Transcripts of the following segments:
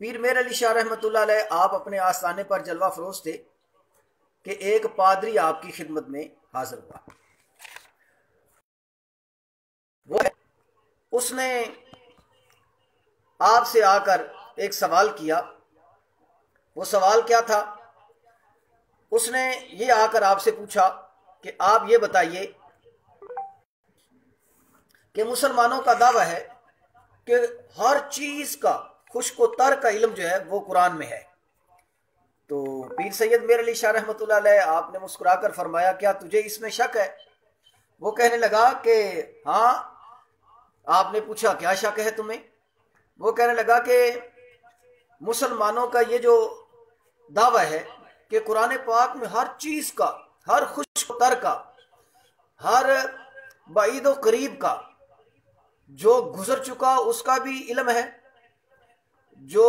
پیر میر علی شاہ رحمۃ اللہ علیہ آپ اپنے آستانے پر جلوہ فروز تھے کہ ایک پادری آپ کی خدمت میں حاضر ہوا. اس نے آپ سے آ کر ایک سوال کیا. وہ سوال کیا تھا؟ اس نے یہ آ کر آپ سے پوچھا کہ آپ یہ بتائیے کہ مسلمانوں کا دعویٰ ہے کہ ہر چیز کا خشک و تر کا علم جو ہے وہ قرآن میں ہے. تو پیر سید میر علی شاہ رحمۃ اللہ علیہ آپ نے مسکرا کر فرمایا کیا تجھے اس میں شک ہے؟ وہ کہنے لگا کہ ہاں. آپ نے پوچھا کیا شک ہے تمہیں؟ وہ کہنے لگا کہ مسلمانوں کا یہ جو دعویٰ ہے کہ قرآن پاک میں ہر چیز کا، ہر خشک و تر کا، ہر بعید و قریب کا، جو گزر چکا اس کا بھی علم ہے، جو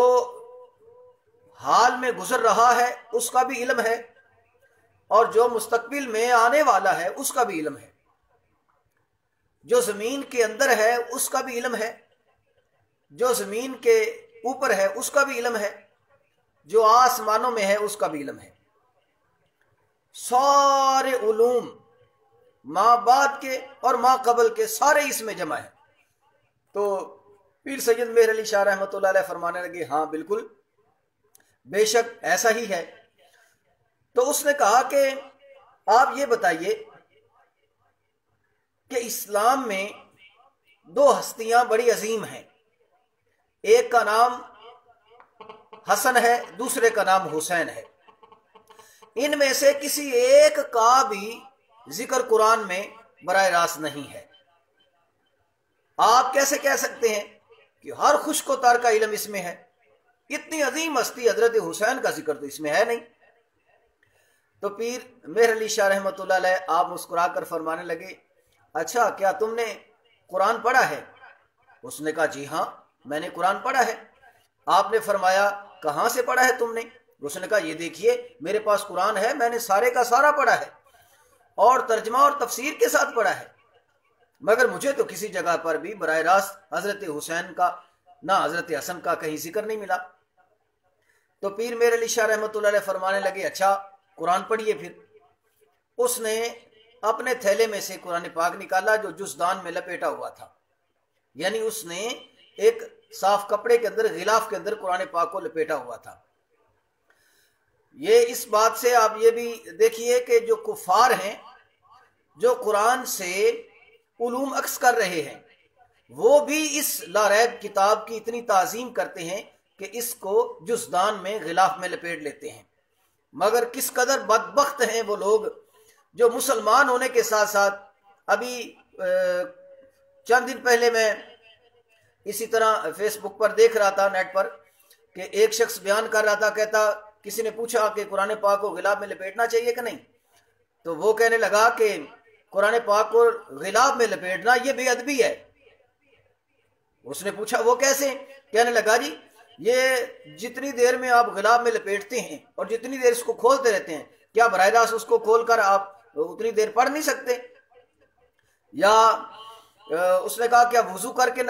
حال میں گزر رہا ہے اس کا بھی علم ہے، اور جو مستقبل میں آنے والا ہے اس کا بھی علم ہے، جو زمین کے اندر ہے اس کا بھی علم ہے، جو زمین کے اوپر ہے اس کا بھی علم ہے، جو آسمانوں میں ہے اس کا بھی علم ہے. سارے علوم ما بعد کے اور ما قبل کے سارے اس میں جمع ہیں. تو پیر سید مہر علی شاہ رحمۃ اللہ علیہ فرمانے لگے ہاں بالکل بے شک ایسا ہی ہے. تو اس نے کہا کہ آپ یہ بتائیے کہ اسلام میں دو ہستیاں بڑی عظیم ہیں، ایک کا نام حسن ہے، دوسرے کا نام حسین ہے. ان میں سے کسی ایک کا بھی ذکر قرآن میں براہ راست نہیں ہے. آپ کیسے کہہ سکتے ہیں کہ ہر خشک و تر کا علم اس میں ہے؟ اتنی عظیم ہستی حضرت حسین کا ذکر تو اس میں ہے نہیں. تو پیر مہر علی شاہ رحمۃ اللہ علیہ آپ مسکرا کر فرمانے لگے اچھا کیا تم نے قرآن پڑھا ہے؟ اس نے کہا جی ہاں میں نے قرآن پڑھا ہے. آپ نے فرمایا کہاں سے پڑھا ہے تم نے؟ اس نے کہا یہ دیکھیے میرے پاس قرآن ہے، میں نے سارے کا سارا پڑھا ہے اور ترجمہ اور تفسیر کے ساتھ پڑھا ہے، مگر مجھے تو کسی جگہ پر بھی براہ راست حضرت حسین کا نہ حضرت حسن کا کہیں ذکر نہیں ملا. تو پیر میر علی شاہ رحمۃ اللہ علیہ فرمانے لگے اچھا قرآن پڑھیے. پھر اس نے اپنے تھیلے میں سے قرآن پاک نکالا جو جزدان میں لپیٹا ہوا تھا، یعنی اس نے ایک صاف کپڑے کے اندر غلاف کے اندر قرآن پاک کو لپیٹا ہوا تھا. یہ اس بات سے آپ یہ بھی دیکھیے کہ جو کفار ہیں جو قرآن سے علوم عکس کر رہے ہیں وہ بھی اس لاریب کتاب کی اتنی تعظیم کرتے ہیں کہ اس کو جزدان میں غلاف میں لپیٹ لیتے ہیں. مگر کس قدر بدبخت ہیں وہ لوگ جو مسلمان ہونے کے ساتھ ساتھ ابھی چند دن پہلے میں اسی طرح فیس بک پر دیکھ رہا تھا نیٹ پر کہ ایک شخص بیان کر رہا تھا، کہتا کسی نے پوچھا کہ قرآن پاک کو غلاف میں لپیٹنا چاہیے کہ نہیں، تو وہ کہنے لگا کہ قرآن پاک کو غلاف میں لپیٹنا یہ بے ادبی ہے. اس نے پوچھا وہ کیسے؟ کہنے لگا جی یہ جتنی دیر میں آپ غلاف میں لپیٹتے ہیں اور جتنی دیر اس کو کھولتے رہتے ہیں کیا براہ راست اس کو کھول کر آپ اتنی دیر پڑھ نہیں سکتے؟ یا اس نے کہا کیا وضو کر کے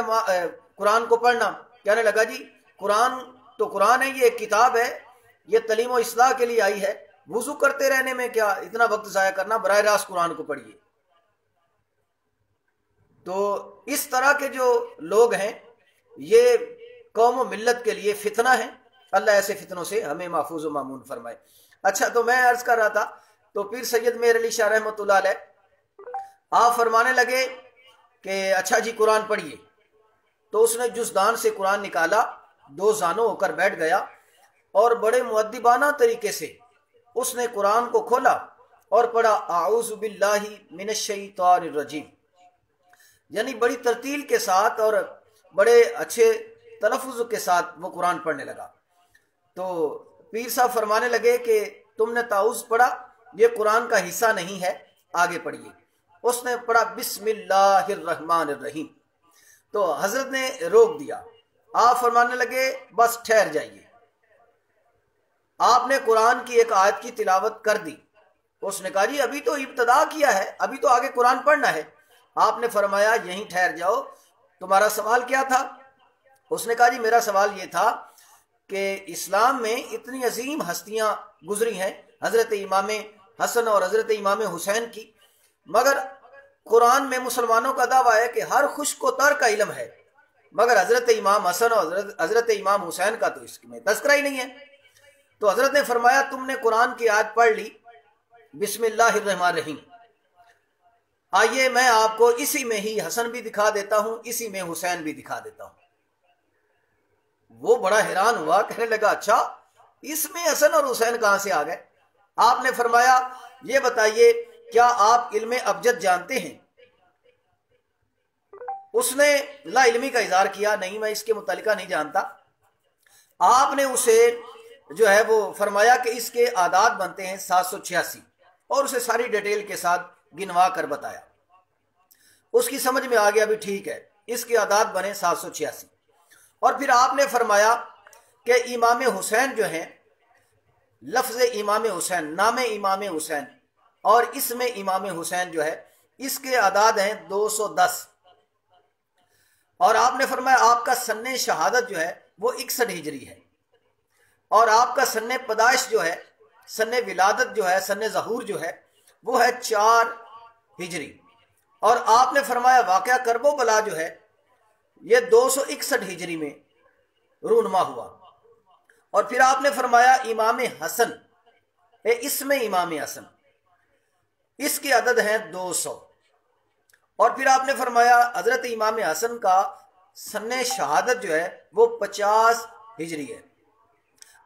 قرآن کو پڑھنا؟ کہنے لگا جی قرآن تو قرآن ہے، یہ ایک کتاب ہے، یہ تعلیم و اصلاح کے لیے آئی ہے، وضو کرتے رہنے میں کیا اتنا وقت ضائع کرنا، براہ راست قرآن کو پڑھیے. تو اس طرح کے جو لوگ ہیں یہ قوم و ملت کے لیے فتنہ ہے. اللہ ایسے فتنوں سے ہمیں محفوظ و مامون فرمائے. اچھا تو میں عرض کر رہا تھا تو پیر سید مہر علی شاہ رحمۃ اللہ علیہ آپ فرمانے لگے کہ اچھا جی قرآن پڑھیے. تو اس نے جزدان سے قرآن نکالا، دو زانوں ہو کر بیٹھ گیا اور بڑے مؤدبانہ طریقے سے اس نے قرآن کو کھولا اور پڑھا اعوذ باللہ من الشیطان الرجیم، یعنی بڑی ترتیل کے ساتھ اور بڑے اچھے تلفظ کے ساتھ وہ قرآن پڑھنے لگا. تو پیر صاحب فرمانے لگے کہ تم نے تعوذ پڑھا، یہ قرآن کا حصہ نہیں ہے، آگے پڑھیے. اس نے پڑھا بسم اللہ الرحمن الرحیم. تو حضرت نے روک دیا. آپ فرمانے لگے بس ٹھہر جائیے. آپ نے قرآن کی ایک آیت کی تلاوت کر دی. اس نے کہا جی ابھی تو ابتدا کیا ہے، ابھی تو آگے قرآن پڑھنا ہے. آپ نے فرمایا یہیں ٹھہر جاؤ، تمہارا سوال کیا تھا؟ اس نے کہا جی میرا سوال یہ تھا کہ اسلام میں اتنی عظیم ہستیاں گزری ہیں حضرت امام حسن اور حضرت امام حسین کی، مگر قرآن میں مسلمانوں کا دعویٰ ہے کہ ہر خشک و تر کا علم ہے، مگر حضرت امام حسن اور حضرت امام حسین کا تو اس میں تذکرہ ہی نہیں ہے۔ تو حضرت نے فرمایا تم نے قرآن کی آیت پڑھ لی بسم اللہ الرحمن الرحیم، آئیے میں آپ کو اسی میں ہی حسن بھی دکھا دیتا ہوں، اسی میں حسین بھی دکھا دیتا ہوں۔ وہ بڑا حیران ہوا، کہنے لگا اچھا اس میں حسن اور حسین کہاں سے آ گئے؟ آپ نے فرمایا یہ بتائیے کیا آپ علم ابجد جانتے ہیں؟ اس نے لا علمی کا اظہار کیا، نہیں میں اس کے متعلقہ نہیں جانتا۔ آپ نے اسے جو ہے وہ فرمایا کہ اس کے اعداد بنتے ہیں 786، اور اسے ساری ڈیٹیل کے ساتھ گنوا کر بتایا۔ اس کی سمجھ میں آ گیا بھی ٹھیک ہے، اس کے اعداد بنے 786۔ اور پھر آپ نے فرمایا کہ امام حسین جو ہیں، لفظ امام حسین، نام امام حسین اور اس میں امام حسین جو ہے اس کے اعداد ہیں 210۔ اور آپ نے فرمایا آپ کا سن شہادت جو ہے وہ 61 ہجری ہے، اور آپ کا سن پیدائش جو ہے، سن ولادت جو ہے، سن ظہور جو ہے وہ ہے 4 ہجری۔ اور آپ نے فرمایا واقعہ کرب و بلا جو ہے یہ 261 ہجری میں رونما ہوا۔ اور پھر آپ نے فرمایا امام حسن، اس میں امام حسن، اس کے عدد ہیں 200۔ اور پھر آپ نے فرمایا حضرت امام حسن کا سن شہادت جو ہے وہ 50 ہجری ہے۔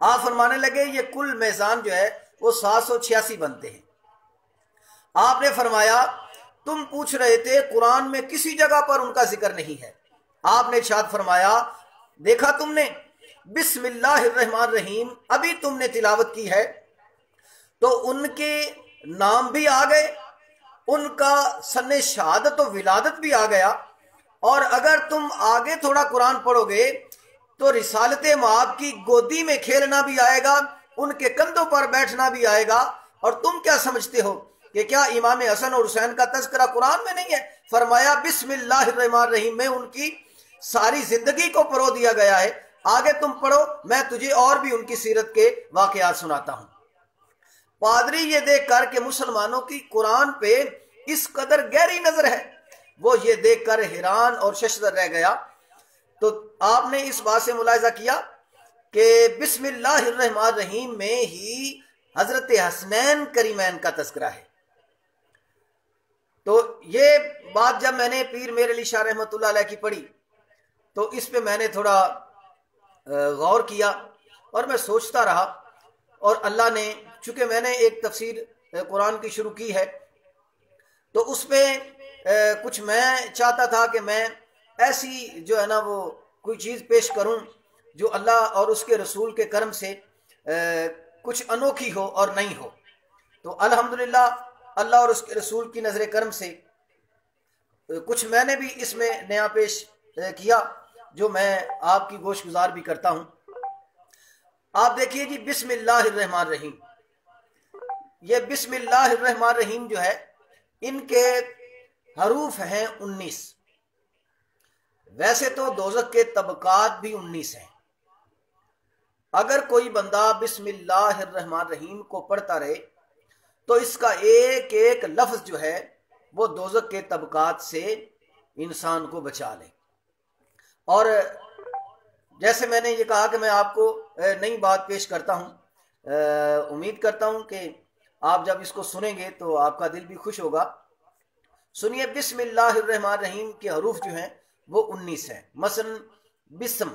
آپ فرمانے لگے یہ کل میزان جو ہے وہ 786 بنتے ہیں۔ آپ نے فرمایا تم پوچھ رہے تھے قرآن میں کسی جگہ پر ان کا ذکر نہیں ہے۔ آپ نے ارشاد فرمایا دیکھا تم نے بسم اللہ الرحمن الرحیم ابھی تم نے تلاوت کی ہے تو ان کے نام بھی آ گئے، ان کا سن شہادت و ولادت بھی آ گیا، اور اگر تم آگے تھوڑا قرآن پڑھو گے تو رسالت مآب کی گودی میں کھیلنا بھی آئے گا، ان کے کندھوں پر بیٹھنا بھی آئے گا۔ اور تم کیا سمجھتے ہو کہ کیا امام حسن اور حسین کا تذکرہ قرآن میں نہیں ہے؟ فرمایا بسم اللہ الرحمن الرحیم میں ان کی ساری زندگی کو پرو دیا گیا ہے، آگے تم پڑھو میں تجھے اور بھی ان کی سیرت کے واقعات سناتا ہوں۔ پادری یہ دیکھ کر کہ مسلمانوں کی قرآن پہ اس قدر گہری نظر ہے، وہ یہ دیکھ کر حیران اور ششدر رہ گیا۔ تو آپ نے اس بات سے ملاحظہ کیا کہ بسم اللہ الرحمن الرحیم میں ہی حضرت حسنین کریمین کا تذکرہ ہے۔ تو یہ بات جب میں نے پیر میر علی شاہ رحمۃ اللہ علیہ کی پڑھی تو اس پہ میں نے تھوڑا غور کیا اور میں سوچتا رہا، اور اللہ نے چونکہ میں نے ایک تفسیر قرآن کی شروع کی ہے تو اس پہ کچھ میں چاہتا تھا کہ میں ایسی جو ہے نا وہ کوئی چیز پیش کروں جو اللہ اور اس کے رسول کے کرم سے کچھ انوکھی ہو اور نہیں ہو۔ تو الحمدللہ اللہ اور اس کے رسول کی نظر کرم سے کچھ میں نے بھی اس میں نیا پیش کیا جو میں آپ کی گوش گزار بھی کرتا ہوں۔ آپ دیکھیے جی بسم اللہ الرحمن الرحیم، یہ بسم اللہ الرحمن الرحیم جو ہے ان کے حروف ہیں 19۔ ویسے تو دوزخ کے طبقات بھی 19 ہیں۔ اگر کوئی بندہ بسم اللہ الرحمن الرحیم کو پڑھتا رہے تو اس کا ایک ایک لفظ جو ہے وہ دوزخ کے طبقات سے انسان کو بچا لے۔ اور جیسے میں نے یہ کہا کہ میں آپ کو نئی بات پیش کرتا ہوں، امید کرتا ہوں کہ آپ جب اس کو سنیں گے تو آپ کا دل بھی خوش ہوگا۔ سنیے بسم اللہ الرحمن الرحیم کے حروف جو ہیں وہ 19 ہیں۔ مثلا بسم،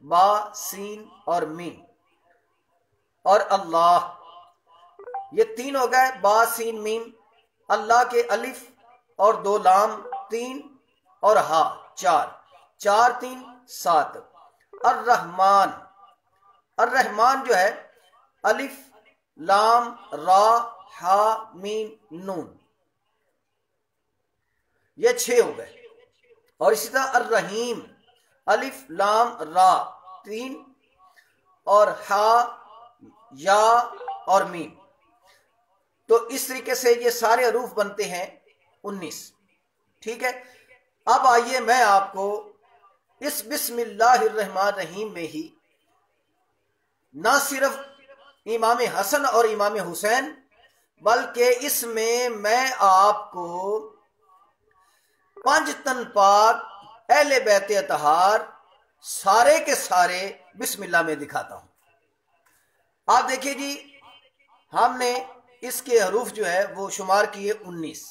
با، سین اور میم، اور اللہ، یہ 3 ہو گئے، با سین میم۔ اللہ کے الف اور 2 لام 3 اور ہا 4، 4 3 7۔ الرحمن، الرحمن جو ہے الف لام را ہا میم نون، یہ 6 ہو گئے۔ اور اسی طرح الرحیم، الف لام را 3 اور ہا یا اور میم۔ تو اس طریقے سے یہ سارے حروف بنتے ہیں 19۔ ٹھیک ہے، اب آئیے میں آپ کو اس بسم اللہ الرحمن الرحیم میں ہی نہ صرف امام حسن اور امام حسین، بلکہ اس میں آپ کو پنج تن پاک اہل بیت اطہار سارے کے سارے بسم اللہ میں دکھاتا ہوں۔ آپ دیکھیے جی، ہم نے اس کے حروف جو ہے وہ شمار کیے 19۔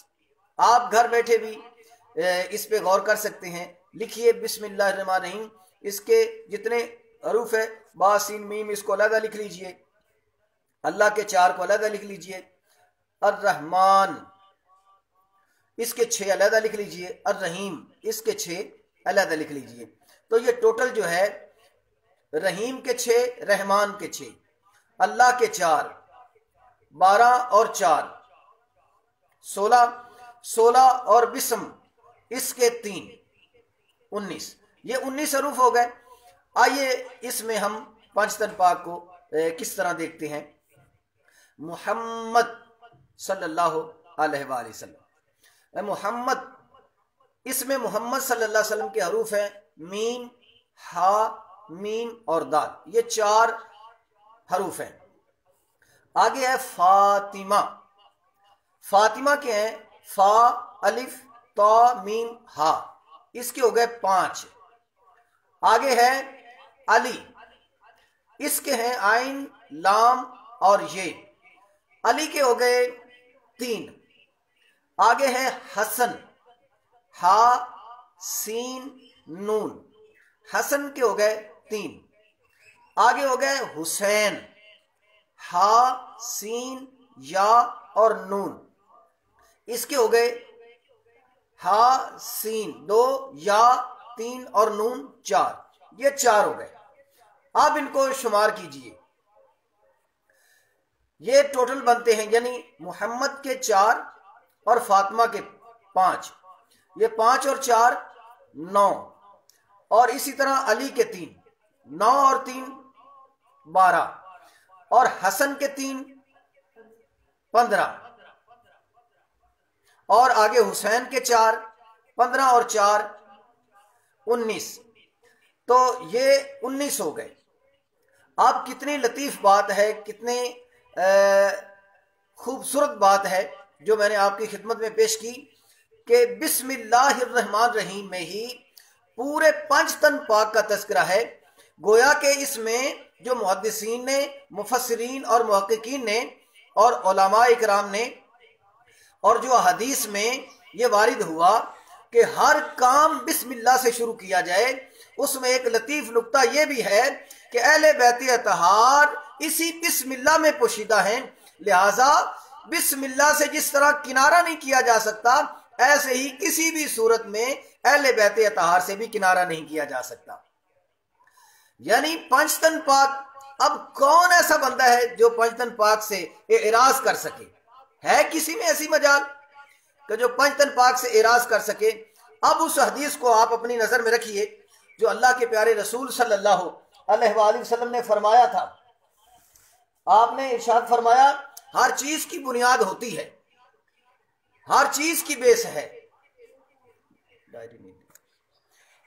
آپ گھر بیٹھے بھی اس پہ غور کر سکتے ہیں۔ لکھیے بسم اللہ الرحمن الرحیم، اس کے جتنے حروف ہے با سین میم، اس کو علیحدہ لکھ لیجئے، اللہ کے 4 کو علیحدہ لکھ لیجئے، الرحمن اس کے 6 علیحدہ لکھ لیجئے، الرحیم اس کے 6 علیحدہ لکھ لیجئے۔ تو یہ ٹوٹل جو ہے رحیم کے 6، رحمان کے 6، اللہ کے 4، 12 اور 4 16، 16 اور بسم اس کے 3، 19۔ یہ 19 حروف ہو گئے۔ آئیے اس میں ہم پنج تن پاک کو کس طرح دیکھتے ہیں۔ محمد صلی اللہ علیہ وآلہ وسلم، محمد، اس میں محمد صلی اللہ علیہ وسلم کے حروف ہیں میم، ہا، میم اور دال، یہ 4 حروف ہیں۔ آگے ہے فاطمہ، فاطمہ کے ہیں فا، الف، تا، میم، ہا، اس کے ہو گئے 5۔ آگے ہے علی، اس کے ہیں عین، لام اور یہ، علی کے ہو گئے 3۔ آگے ہے حسن، ہا، سین، نون، حسن کے ہو گئے 3۔ آگے ہو گئے حسین، ہا، سین، یا اور نون، اس کے ہو گئے ہا، سین 2، یا 3 اور نون 4، یہ 4 ہو گئے۔ آپ ان کو شمار کیجئے، یہ ٹوٹل بنتے ہیں، یعنی محمد کے 4 اور فاطمہ کے 5، یہ 5 اور 4 9، اور اسی طرح علی کے 3، 9 اور 3 12، اور حسن کے 3 15، اور آگے حسین کے 4 15 اور 4 19، تو یہ 19 ہو گئے۔ آپ کتنی لطیف بات ہے، کتنی خوبصورت بات ہے جو میں نے آپ کی خدمت میں پیش کی کہ بسم اللہ الرحمن الرحیم میں ہی پورے پنج تن پاک کا تذکرہ ہے۔ گویا کہ اس میں جو محدثین نے، مفسرین اور محققین نے اور علماء اکرام نے، اور جو حدیث میں یہ وارد ہوا کہ ہر کام بسم اللہ سے شروع کیا جائے، اس میں ایک لطیف نکتہ یہ بھی ہے کہ اہل بیت اطہار اسی بسم اللہ میں پوشیدہ ہیں، لہٰذا بسم اللہ سے جس طرح کنارہ نہیں کیا جا سکتا، ایسے ہی کسی بھی صورت میں اہل بیت اطہار سے بھی کنارہ نہیں کیا جا سکتا۔ یعنی پنج تن پاک، اب کون ایسا بندہ ہے جو پنج تن پاک سے اعراض کر سکے؟ ہے کسی میں ایسی مجال کہ جو پنج تن پاک سے اعراض کر سکے؟ اب اس حدیث کو آپ اپنی نظر میں رکھیے جو اللہ کے پیارے رسول صلی اللہ علیہ وآلہ وسلم نے فرمایا تھا۔ آپ نے ارشاد فرمایا، ہر چیز کی بنیاد ہوتی ہے، ہر چیز کی بیس ہے،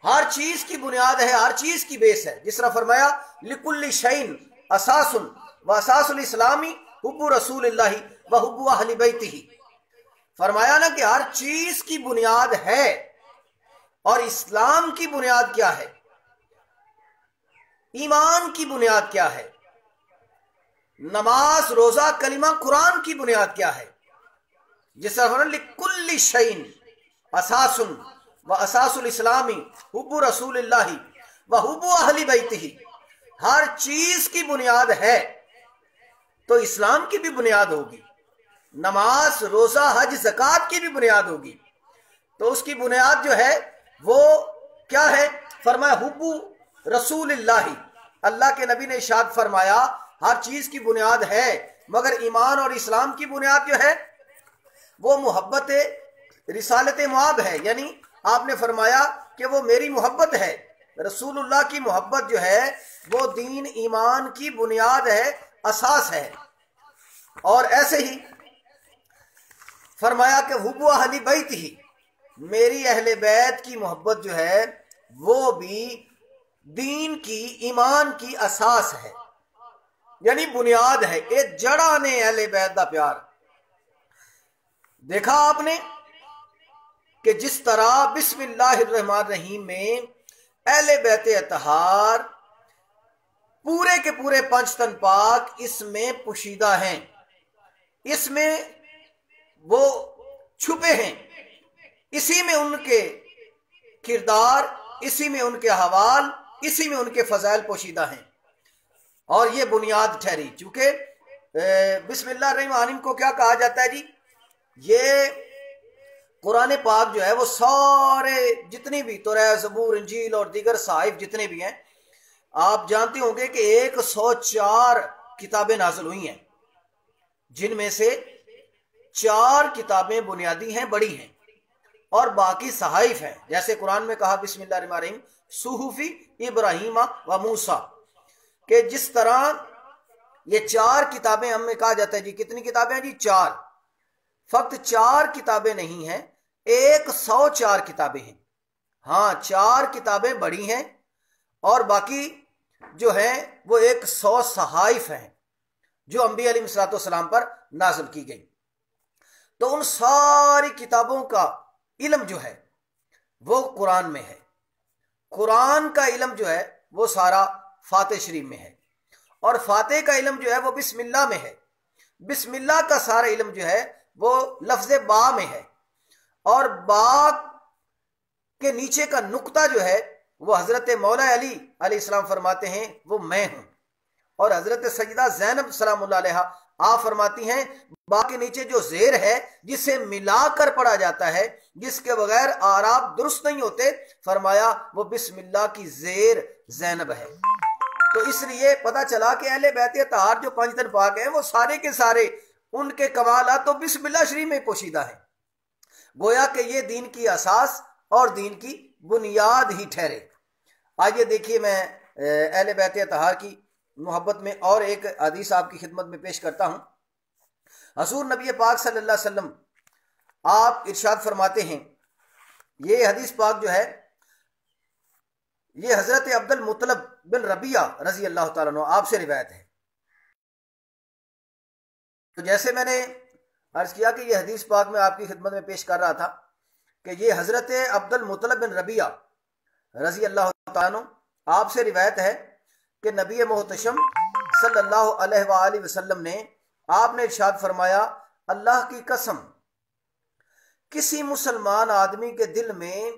ہر چیز کی بنیاد ہے، ہر چیز کی بیس ہے۔ جس طرح فرمایا لِكُلِّ شَيْءٍ أَسَاسٌ وَأَسَاسُ الْإِسْلَامِ حُبُّ رسول اللہ وحب اہل بیتہ، فرمایا نا کہ ہر چیز کی بنیاد ہے، اور اسلام کی بنیاد کیا ہے؟ ایمان کی بنیاد کیا ہے؟ نماز، روزہ، کلمہ، قرآن کی بنیاد کیا ہے؟ جس طرح فرمایا لِكُلِّ شَيْءٍ أَسَاسٌ وَأَسَاسُ الْإِسْلَامِ حُبُّ رسول اللہ وحب اہل بیتہ، ہر چیز کی بنیاد ہے تو اسلام کی بھی بنیاد ہوگی، نماز، روزہ، حج، زکوٰۃ کی بھی بنیاد ہوگی۔ تو اس کی بنیاد جو ہے وہ کیا ہے؟ فرمایا حب رسول اللہ، اللہ کے نبی نے ارشاد فرمایا ہر چیز کی بنیاد ہے، مگر ایمان اور اسلام کی بنیاد جو ہے وہ محبت رسالت معاب ہے، یعنی آپ نے فرمایا کہ وہ میری محبت ہے، رسول اللہ کی محبت جو ہے وہ دین ایمان کی بنیاد ہے، اساس ہے۔ اور ایسے ہی فرمایا کہ حب اہل بیت ہی، میری اہل بیت کی محبت جو ہے وہ بھی دین کی، ایمان کی اساس ہے۔ یعنی بنیاد ہے، یہ جڑا نے اہل بیت دا پیار۔ دیکھا آپ نے کہ جس طرح بسم اللہ الرحمن الرحیم میں اہل بیت اطہار پورے کے پورے پنج تن پاک اس میں پوشیدہ ہیں، اس میں وہ چھپے ہیں، اسی میں ان کے کردار، اسی میں ان کے احوال، اسی میں ان کے فضائل پوشیدہ ہیں، اور یہ بنیاد ٹھہری۔ چونکہ بسم اللہ الرحمن الرحیم کو کیا کہا جاتا ہے جی؟ یہ قرآن پاک جو ہے وہ سارے جتنی بھی تورات، زبور، انجیل اور دیگر صحائف جتنے بھی ہیں، آپ جانتے ہوں گے کہ 104 کتابیں نازل ہوئی ہیں، جن میں سے 4 کتابیں بنیادی ہیں، بڑی ہیں، اور باقی صحائف ہیں۔ جیسے قرآن میں کہا بسم اللہ الرحمن الرحیم صحف ابراہیم و موسیٰ، کہ جس طرح یہ 4 کتابیں ہمیں کہا جاتا ہے جی کتنی کتابیں ہیں جی؟ 4۔ فقط 4 کتابیں نہیں ہیں، 104 کتابیں ہیں۔ ہاں 4 کتابیں بڑی ہیں اور باقی جو ہیں وہ 100 صحائف ہیں جو انبیاء علیہ السلام پر نازل کی گئی۔ تو ان ساری کتابوں کا علم جو ہے وہ قرآن میں ہے۔ قرآن کا علم جو ہے وہ سارا فاتح شریف میں ہے، اور فاتح کا علم جو ہے وہ بسم اللہ میں ہے۔ بسم اللہ کا سارا علم جو ہے وہ لفظ با میں ہے، اور با کے نیچے کا نقطہ جو ہے وہ حضرت مولا علی علیہ السلام فرماتے ہیں وہ میں ہوں، اور حضرت سیدہ زینب سلام اللہ علیہا آپ فرماتی ہیں با کے نیچے جو زیر ہے جسے ملا کر پڑھا جاتا ہے، جس کے بغیر آراب درست نہیں ہوتے، فرمایا وہ بسم اللہ کی زیر زینب ہے۔ تو اس لیے پتہ چلا کہ اہل بیت اطہار جو 5 تن پاک ہیں وہ سارے کے سارے ان کے کمالات تو بسم اللہ شریف میں پوشیدہ ہیں، گویا کہ یہ دین کی اساس اور دین کی بنیاد ہی ٹھہرے۔ آئیے دیکھیے میں اہل بیت اطہار کی محبت میں اور ایک حدیث آپ کی خدمت میں پیش کرتا ہوں۔ حضور نبی پاک صلی اللہ علیہ وسلم آپ ارشاد فرماتے ہیں، یہ حدیث پاک جو ہے یہ حضرت عبد المطلب بن ربیعہ رضی اللہ تعالیٰ عنہ آپ سے روایت ہے۔ تو جیسے میں نے عرض کیا کہ یہ حدیث پاک میں آپ کی خدمت میں پیش کر رہا تھا کہ یہ حضرت عبد المطلب بن ربیعہ رضی اللہ تعالیٰ عنہ آپ سے روایت ہے کہ نبی محتشم صلی اللہ علیہ وآلہ وسلم نے آپ نے ارشاد فرمایا، اللہ کی قسم کسی مسلمان آدمی کے دل میں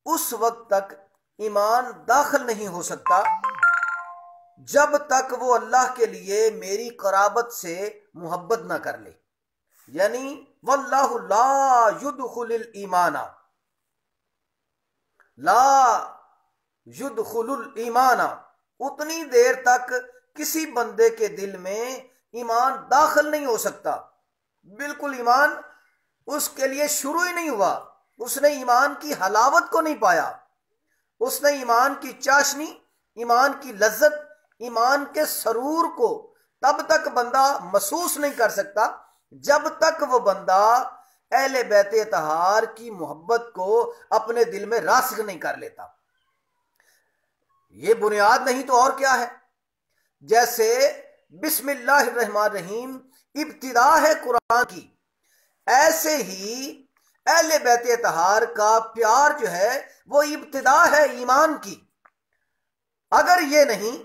اس وقت تک ایمان داخل نہیں ہو سکتا جب تک وہ اللہ کے لیے میری قرابت سے محبت نہ کر لے، یعنی واللہ لا يدخل الایمان، لا يدخل الایمان، اتنی دیر تک کسی بندے کے دل میں ایمان داخل نہیں ہو سکتا، بالکل ایمان اس کے لیے شروع ہی نہیں ہوا، اس نے ایمان کی حلاوت کو نہیں پایا، اس نے ایمان کی چاشنی، ایمان کی لذت، ایمان کے سرور کو تب تک بندہ محسوس نہیں کر سکتا جب تک وہ بندہ اہل بیت اطہار کی محبت کو اپنے دل میں راسخ نہیں کر لیتا۔ یہ بنیاد نہیں تو اور کیا ہے؟ جیسے بسم اللہ الرحمن الرحیم ابتدا ہے قرآن کی، ایسے ہی اہل بیت اطہار کا پیار جو ہے وہ ابتدا ہے ایمان کی۔ اگر یہ نہیں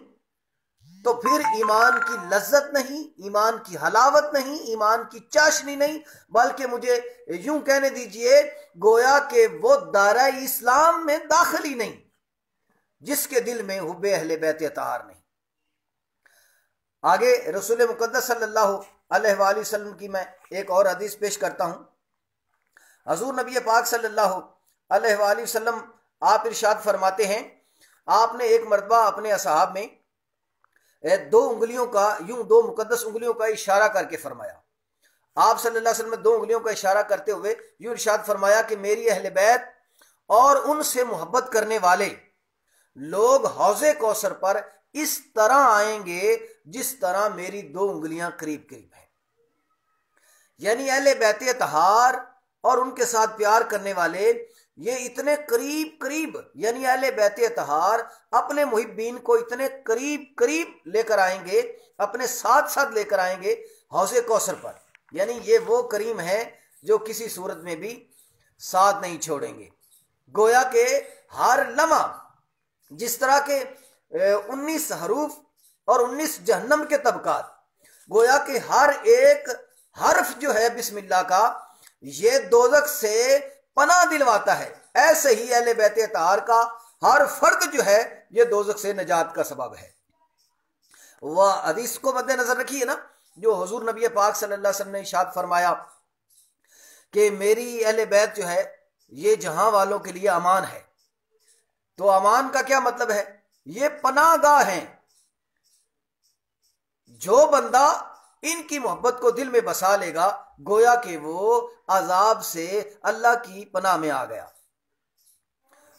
تو پھر ایمان کی لذت نہیں، ایمان کی حلاوت نہیں، ایمان کی چاشنی نہیں، بلکہ مجھے یوں کہنے دیجئے گویا کہ وہ دائرہ اسلام میں داخل ہی نہیں جس کے دل میں حب اہل بیت اطہار نہیں۔ آگے رسول مقدس صلی اللہ علیہ وآلہ وسلم کی میں ایک اور حدیث پیش کرتا ہوں۔ حضور نبی پاک صلی اللہ علیہ وآلہ وسلم آپ ارشاد فرماتے ہیں، آپ نے ایک مرتبہ اپنے اصحاب میں 2 انگلیوں کا، یوں 2 مقدس انگلیوں کا اشارہ کر کے فرمایا۔ آپ صلی اللہ علیہ وسلم نے 2 انگلیوں کا اشارہ کرتے ہوئے یوں ارشاد فرمایا کہ میری اہل بیت اور ان سے محبت کرنے والے لوگ حوض کوثر پر اس طرح آئیں گے جس طرح میری 2 انگلیاں قریب قریب ہیں۔ یعنی اہل بیت اطہار اور ان کے ساتھ پیار کرنے والے یہ اتنے قریب قریب، یعنی اہل بیت اطہار اپنے محبین کو اتنے قریب قریب لے کر آئیں گے، اپنے ساتھ ساتھ لے کر آئیں گے حوض کوثر پر. یعنی یہ وہ کریم ہے جو کسی صورت میں بھی ساتھ نہیں چھوڑیں گے. گویا کہ ہر لمحہ جس طرح کے 19 حروف اور 19 جہنم کے طبقات، گویا کہ ہر ایک حرف جو ہے بسم اللہ کا یہ دوزخ سے پناہ دلواتا ہے، ایسے ہی اہل بیت اطہار کا ہر فرد جو ہے یہ دوزخ سے نجات کا سبب ہے. وہ حدیث کو مد نظر رکھیے نا، جو حضور نبی پاک صلی اللہ علیہ وسلم نے ارشاد فرمایا کہ میری اہل بیت جو ہے یہ جہاں والوں کے لیے امان ہے. تو امان کا کیا مطلب ہے؟ یہ پناہ گاہ ہیں. جو بندہ ان کی محبت کو دل میں بسا لے گا گویا کہ وہ عذاب سے اللہ کی پناہ میں آ گیا.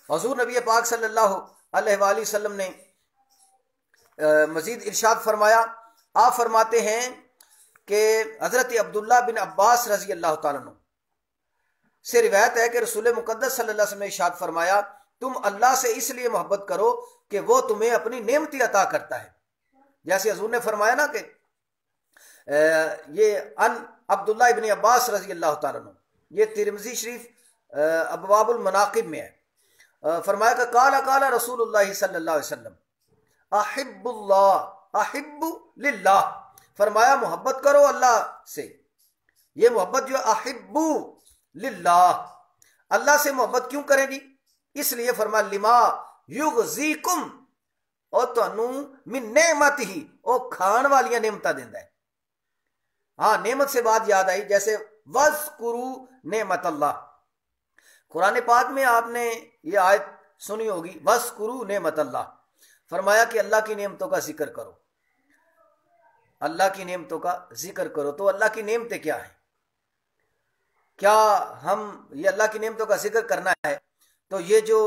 حضور نبی پاک صلی اللہ علیہ وآلہ وسلم نے مزید ارشاد فرمایا، آپ فرماتے ہیں کہ حضرت عبداللہ بن عباس رضی اللہ تعالیٰ عنہ سے روایت ہے کہ رسول مقدس صلی اللہ علیہ وسلم نے ارشاد فرمایا، تم اللہ سے اس لیے محبت کرو کہ وہ تمہیں اپنی نعمتی عطا کرتا ہے. جیسے حضور نے فرمایا نا کہ یہ ان عبداللہ ابن عباس رضی اللہ تعالیٰ عنہ، یہ ترمذی شریف ابواب المناقب میں ہے. فرمایا کہ قال رسول اللہ صلی اللہ علیہ وسلم احب اللہ احب للہ، فرمایا محبت کرو اللہ سے. یہ محبت جو احب للہ، اللہ سے محبت کیوں کریں گی؟ اس لیے فرمایا لما یغزیکم، اور تانوں من نعمت ہی، او کھان والیاں نعمتاں دیندا ہے. ہاں نعمت سے بات یاد آئی، جیسے وَاذْكُرُوا نعمت اللہ، قرآن پاک میں آپ نے یہ آیت سنی ہوگی، وَاذْكُرُوا نعمت اللہ، فرمایا کہ اللہ کی نعمتوں کا ذکر کرو، اللہ کی نعمتوں کا ذکر کرو. تو اللہ کی نعمتیں کیا ہیں؟ کیا ہم یہ اللہ کی نعمتوں کا ذکر کرنا ہے تو یہ جو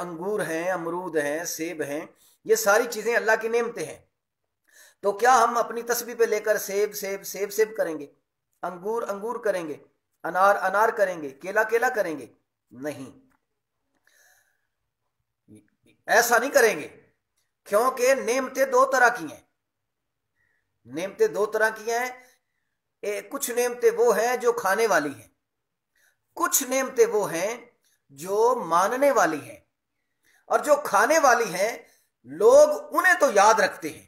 انگور ہیں، امرود ہیں، سیب ہیں، یہ ساری چیزیں اللہ کی نعمتیں ہیں. تو کیا ہم اپنی تسبیح پہ لے کر سیب سیب سیب سیب کریں گے، انگور انگور کریں گے، انار انار کریں گے، کیلا کیلا کریں گے؟ نہیں، ایسا نہیں کریں گے، کیونکہ نعمتیں دو طرح کی ہیں. نعمتیں دو طرح کی ہیں. کچھ نعمتیں وہ ہیں جو کھانے والی ہیں، کچھ نعمتیں وہ ہیں جو ماننے والی ہیں. اور جو کھانے والی ہیں لوگ انہیں تو یاد رکھتے ہیں،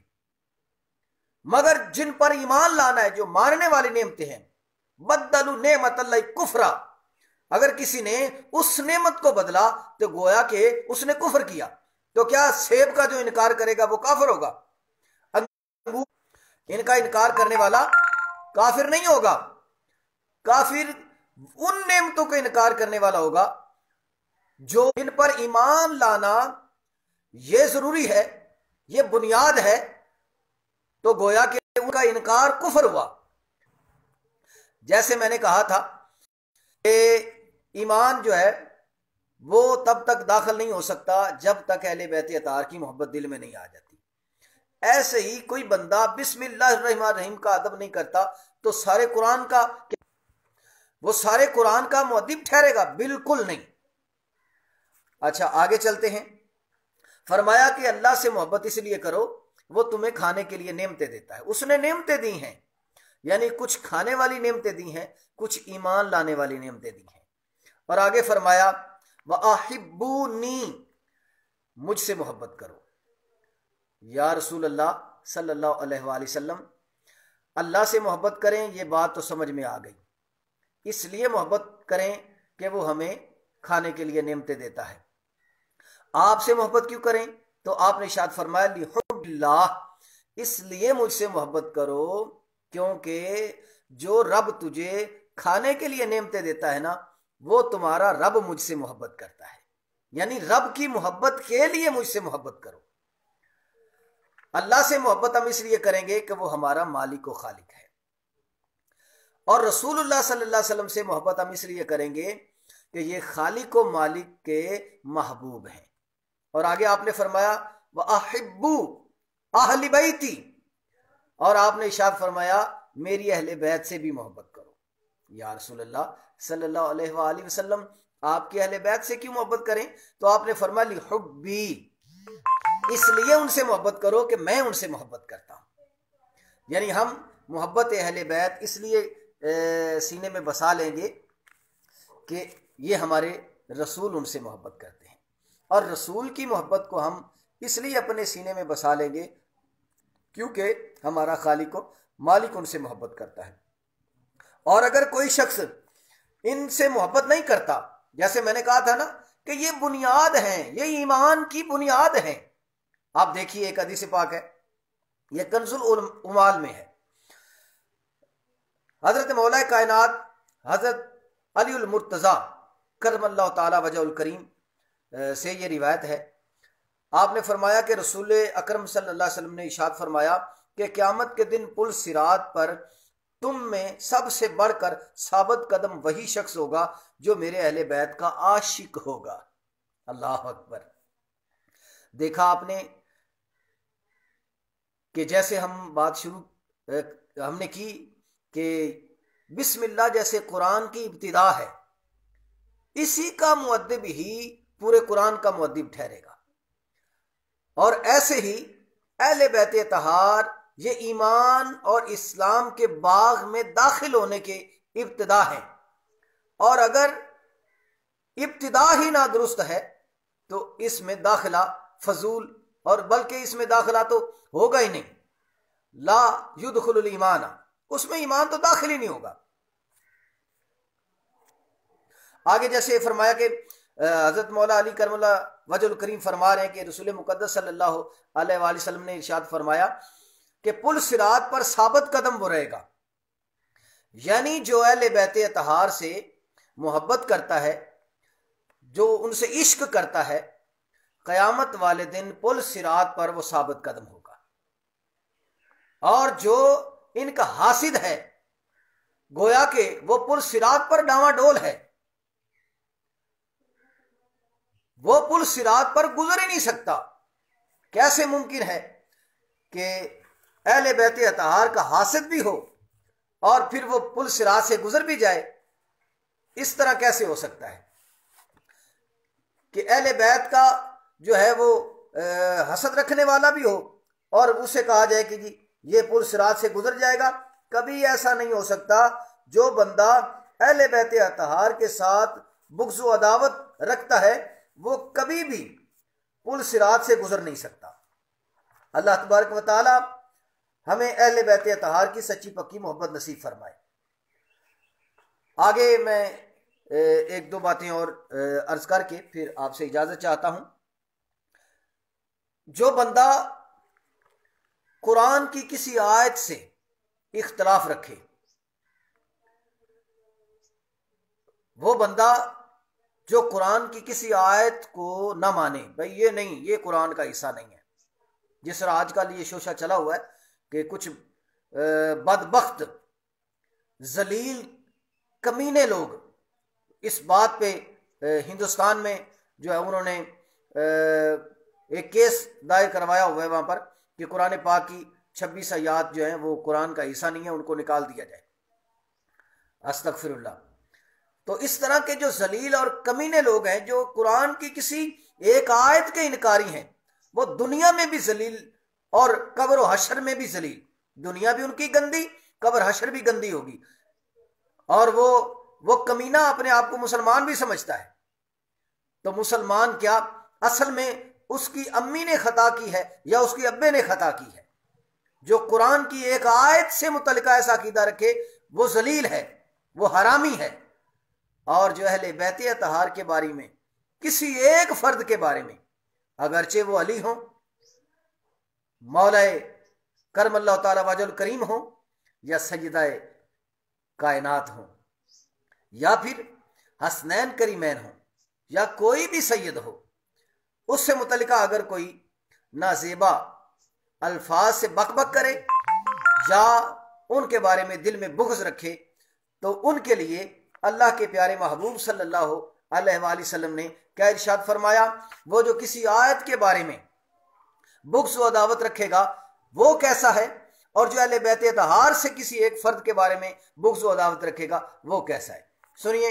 مگر جن پر ایمان لانا ہے، جو ماننے والی نعمتیں ہیں، بدلوا نعمت اللہ کفرا، اگر کسی نے اس نعمت کو بدلا تو گویا کہ اس نے کفر کیا. تو کیا سیب کا جو انکار کرے گا وہ کافر ہوگا؟ ان کا انکار کرنے والا کافر نہیں ہوگا. کافر ان نعمتوں کا انکار کرنے والا ہوگا جو ان پر ایمان لانا یہ ضروری ہے، یہ بنیاد ہے. تو گویا کہ ان کا انکار کفر ہوا. جیسے میں نے کہا تھا کہ ایمان جو ہے وہ تب تک داخل نہیں ہو سکتا جب تک اہل بیت اطہار کی محبت دل میں نہیں آ جاتی. ایسے ہی کوئی بندہ بسم اللہ الرحمن الرحیم کا ادب نہیں کرتا تو سارے قرآن کا وہ سارے قرآن کا مؤدب ٹھہرے گا؟ بالکل نہیں. اچھا آگے چلتے ہیں. فرمایا کہ اللہ سے محبت اس لیے کرو وہ تمہیں کھانے کے لیے نعمتیں دیتا ہے. اس نے نعمتیں دی ہیں، یعنی کچھ کھانے والی نعمتیں دی ہیں، کچھ ایمان لانے والی نعمتیں دی ہیں. اور آگے فرمایا وَأَحِبُّونِي، مجھ سے محبت کرو. یا رسول اللہ صلی اللہ علیہ وآلہ وسلم، اللہ سے محبت کریں یہ بات تو سمجھ میں آ گئی. اس لیے محبت کریں کہ وہ ہمیں کھانے کے لیے نعمتیں دیتا ہے. آپ سے محبت کیوں کریں؟ تو آپ نے ارشاد فرمایا لحب اللہ، اس لیے مجھ سے محبت کرو کیونکہ جو رب تجھے کھانے کے لیے نعمتیں دیتا ہے نا وہ تمہارا رب مجھ سے محبت کرتا ہے. یعنی رب کی محبت کے لیے مجھ سے محبت کرو. اللہ سے محبت ہم اس لیے کریں گے کہ وہ ہمارا مالک و خالق ہے، اور رسول اللہ صلی اللہ علیہ وسلم سے محبت ہم اس لیے کریں گے کہ یہ خالق و مالک کے محبوب ہیں. اور آگے آپ نے فرمایا وَأَحِبُّوا أَهْلِ بَيْتِي، اور آپ نے ارشاد فرمایا میری اہل بیت سے بھی محبت کرو. یا رسول اللہ صلی اللہ علیہ وآلہ وسلم، آپ کے اہل بیت سے کیوں محبت کریں؟ تو آپ نے فرمایا لحبی، اس لیے ان سے محبت کرو کہ میں ان سے محبت کرتا ہوں. یعنی ہم محبت اہل بیت اس لیے سینے میں بسا لیں گے کہ یہ ہمارے رسول ان سے محبت کرتے ہیں، اور رسول کی محبت کو ہم اس لیے اپنے سینے میں بسا لیں گے کیونکہ ہمارا خالق و مالک ان سے محبت کرتا ہے. اور اگر کوئی شخص ان سے محبت نہیں کرتا، جیسے میں نے کہا تھا نا کہ یہ بنیاد ہیں، یہ ایمان کی بنیاد ہیں. آپ دیکھیے ایک حدیث پاک ہے، یہ کنز العمال میں ہے، حضرت مولا کائنات حضرت علی المرتضی کرم اللہ تعالی وجہ الکریم سے یہ روایت ہے. آپ نے فرمایا کہ رسول اکرم صلی اللہ علیہ وسلم نے ارشاد فرمایا کہ قیامت کے دن پل صراط پر تم میں سب سے بڑھ کر ثابت قدم وہی شخص ہوگا جو میرے اہل بیت کا عاشق ہوگا. اللہ اکبر. دیکھا آپ نے کہ جیسے ہم بات شروع ہم نے کی کہ بسم اللہ جیسے قرآن کی ابتدا ہے، اسی کا مؤدب ہی پورے قرآن کا مؤدب ٹھہرے گا. اور ایسے ہی اہل بیت اطہار یہ ایمان اور اسلام کے باغ میں داخل ہونے کے ابتدا ہے، اور اگر ابتدا ہی نہ درست ہے تو اس میں داخلہ فضول، اور بلکہ اس میں داخلہ تو ہوگا ہی نہیں. لا یدخل الایمان، اس میں ایمان تو داخل ہی نہیں ہوگا. آگے جیسے فرمایا کہ حضرت مولا علی کرم اللہ وجہ الکریم فرما رہے ہیں کہ رسول مقدس صلی اللہ علیہ وآلہ وسلم نے ارشاد فرمایا کہ پل صراط پر ثابت قدم وہ رہے گا. یعنی جو اہل بیت اطہار سے محبت کرتا ہے، جو ان سے عشق کرتا ہے، قیامت والے دن پل صراط پر وہ ثابت قدم ہوگا. اور جو ان کا حاسد ہے، گویا کہ وہ پل صراط پر ڈاواں ڈول ہے، وہ پل صراط پر گزر ہی نہیں سکتا. کیسے ممکن ہے کہ اہل بیت اطہار کا حاسد بھی ہو اور پھر وہ پل صراط سے گزر بھی جائے؟ اس طرح کیسے ہو سکتا ہے کہ اہل بیت کا جو ہے وہ حسد رکھنے والا بھی ہو اور اسے کہا جائے کہ جی یہ پل صراط سے گزر جائے گا؟ کبھی ایسا نہیں ہو سکتا. جو بندہ اہل بیت اطہار کے ساتھ بغض و عداوت رکھتا ہے وہ کبھی بھی پل صراط سے گزر نہیں سکتا. اللہ تبارک و تعالی ہمیں اہل بیت اطہار کی سچی پکی محبت نصیب فرمائے. آگے میں ایک دو باتیں اور عرض کر کے پھر آپ سے اجازت چاہتا ہوں. جو بندہ قرآن کی کسی آیت سے اختلاف رکھے، وہ بندہ جو قرآن کی کسی آیت کو نہ مانے، بھئی یہ نہیں، یہ قرآن کا حصہ نہیں ہے، جس طرح آج کل یہ شوشہ چلا ہوا ہے کہ کچھ بدبخت ذلیل کمینے لوگ اس بات پہ ہندوستان میں جو ہے انہوں نے ایک کیس دائر کروایا ہوا ہے وہاں پر کہ قرآن پاک کی 26 آیات جو ہیں وہ قرآن کا حصہ نہیں ہے، ان کو نکال دیا جائے. استغفر اللہ. تو اس طرح کے جو ذلیل اور کمینے لوگ ہیں جو قرآن کی کسی ایک آیت کے انکاری ہیں، وہ دنیا میں بھی ذلیل اور قبر و حشر میں بھی ذلیل. دنیا بھی ان کی گندی، قبر حشر بھی گندی ہوگی. اور وہ کمینہ اپنے آپ کو مسلمان بھی سمجھتا ہے. تو مسلمان کیا، اصل میں اس کی امی نے خطا کی ہے یا اس کے ابے نے خطا کی ہے. جو قرآن کی ایک آیت سے متعلقہ ایسا عقیدہ رکھے وہ ذلیل ہے، وہ حرامی ہے. اور جو اہل بیت اطہار کے بارے میں، کسی ایک فرد کے بارے میں، اگرچہ وہ علی ہوں، مولا کرم اللہ تعالی وجہ الکریم ہوں، یا سیدہ کائنات ہوں، یا پھر حسنین کریمین ہوں، یا کوئی بھی سید ہو، اس سے متعلقہ اگر کوئی نازیبا الفاظ سے بک بک کرے یا ان کے بارے میں دل میں بغض رکھے، تو ان کے لیے اللہ کے پیارے محبوب صلی اللہ علیہ وآلہ وسلم نے کیا ارشاد فرمایا؟ وہ جو کسی آیت کے بارے میں بغض و عداوت رکھے گا وہ کیسا ہے، اور جو اہل بیت اطہار سے کسی ایک فرد کے بارے میں بغض و عداوت رکھے گا وہ کیسا ہے. سنیے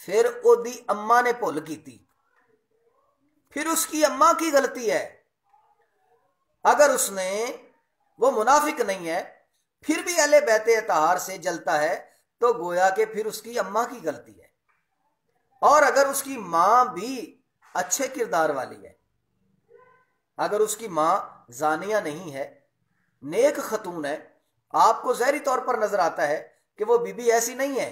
پھر اودی اما نے بھول کی تھی، پھر اس کی اما کی غلطی ہے۔ اگر اس نے، وہ منافق نہیں ہے، پھر بھی اہل بیت اطہار سے جلتا ہے تو گویا کہ پھر اس کی اما کی غلطی ہے۔ اور اگر اس کی ماں بھی اچھے کردار والی ہے، اگر اس کی ماں زانیہ نہیں ہے، نیک خاتون ہے، آپ کو ظاہری طور پر نظر آتا ہے کہ وہ بی بی ایسی نہیں ہے،